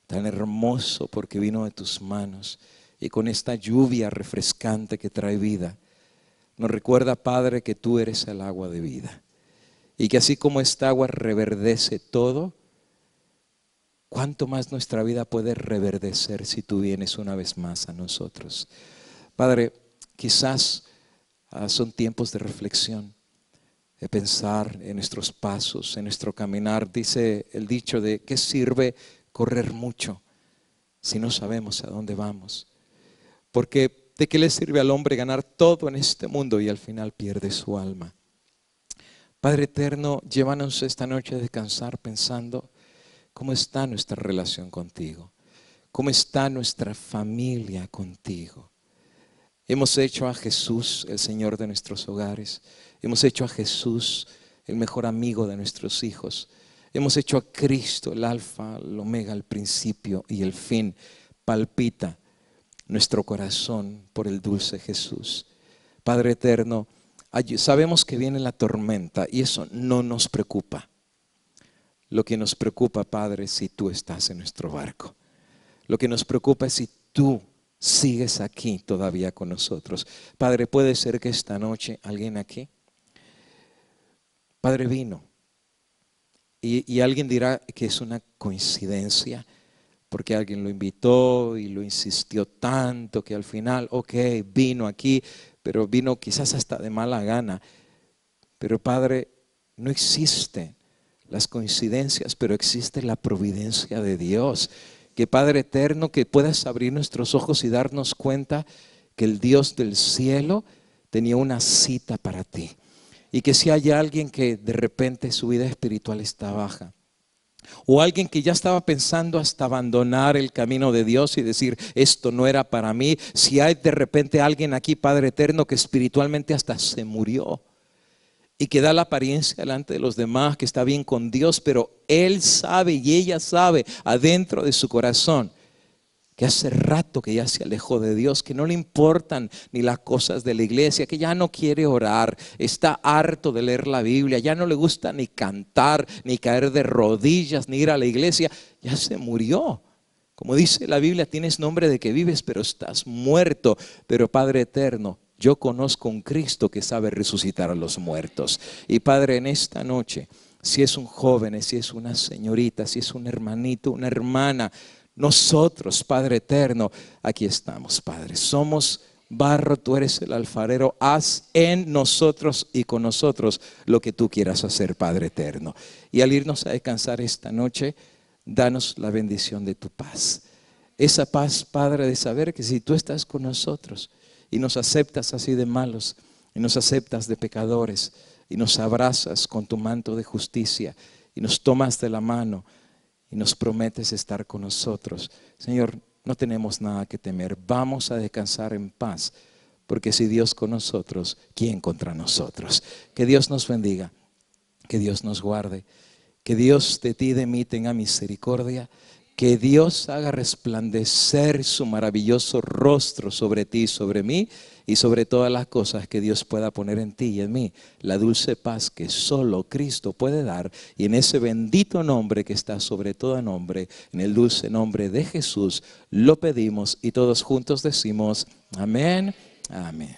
tan hermoso porque vino de tus manos y con esta lluvia refrescante que trae vida, nos recuerda, Padre, que tú eres el agua de vida y que así como esta agua reverdece todo, ¿cuánto más nuestra vida puede reverdecer si tú vienes una vez más a nosotros? Padre, quizás son tiempos de reflexión, de pensar en nuestros pasos, en nuestro caminar. Dice el dicho de ¿qué sirve correr mucho si no sabemos a dónde vamos? Porque ¿de qué le sirve al hombre ganar todo en este mundo y al final pierde su alma? Padre eterno, llévanos esta noche a descansar pensando cómo está nuestra relación contigo, cómo está nuestra familia contigo. Hemos hecho a Jesús el Señor de nuestros hogares. Hemos hecho a Jesús el mejor amigo de nuestros hijos. Hemos hecho a Cristo el alfa, el omega, el principio y el fin. Palpita nuestro corazón por el dulce Jesús. Padre eterno, sabemos que viene la tormenta y eso no nos preocupa. Lo que nos preocupa, Padre, es si tú estás en nuestro barco. Lo que nos preocupa es si tú sigues aquí todavía con nosotros. Padre, puede ser que esta noche alguien aquí, Padre, vino y alguien dirá que es una coincidencia porque alguien lo invitó y lo insistió tanto que al final, ok, vino aquí, pero vino quizás hasta de mala gana. Pero Padre, no existen las coincidencias, pero existe la providencia de Dios. Que Padre eterno, que puedas abrir nuestros ojos y darnos cuenta que el Dios del cielo tenía una cita para ti. Y que si hay alguien que de repente su vida espiritual está baja, o alguien que ya estaba pensando hasta abandonar el camino de Dios y decir, esto no era para mí. Si hay de repente alguien aquí, Padre eterno, que espiritualmente hasta se murió y que da la apariencia delante de los demás que está bien con Dios, pero él sabe y ella sabe adentro de su corazón que hace rato que ya se alejó de Dios, que no le importan ni las cosas de la iglesia, que ya no quiere orar, está harto de leer la Biblia, ya no le gusta ni cantar, ni caer de rodillas, ni ir a la iglesia, ya se murió. Como dice la Biblia, tienes nombre de que vives, pero estás muerto. Pero Padre eterno, yo conozco un Cristo que sabe resucitar a los muertos. Y Padre, en esta noche, si es un joven, si es una señorita, si es un hermanito, una hermana, nosotros, Padre eterno, aquí estamos, Padre. Somos barro, tú eres el alfarero. Haz en nosotros y con nosotros lo que tú quieras hacer, Padre eterno. Y al irnos a descansar esta noche, danos la bendición de tu paz. Esa paz, Padre, de saber que si tú estás con nosotros y nos aceptas así de malos, y nos aceptas de pecadores, y nos abrazas con tu manto de justicia y nos tomas de la mano y nos prometes estar con nosotros. Señor, no tenemos nada que temer. Vamos a descansar en paz, porque si Dios con nosotros, ¿quién contra nosotros? Que Dios nos bendiga, que Dios nos guarde, que Dios de ti y de mí tenga misericordia, que Dios haga resplandecer su maravilloso rostro sobre ti, sobre mí y sobre todas las cosas que Dios pueda poner en ti y en mí. La dulce paz que solo Cristo puede dar, y en ese bendito nombre que está sobre todo nombre, en el dulce nombre de Jesús, lo pedimos y todos juntos decimos amén, amén.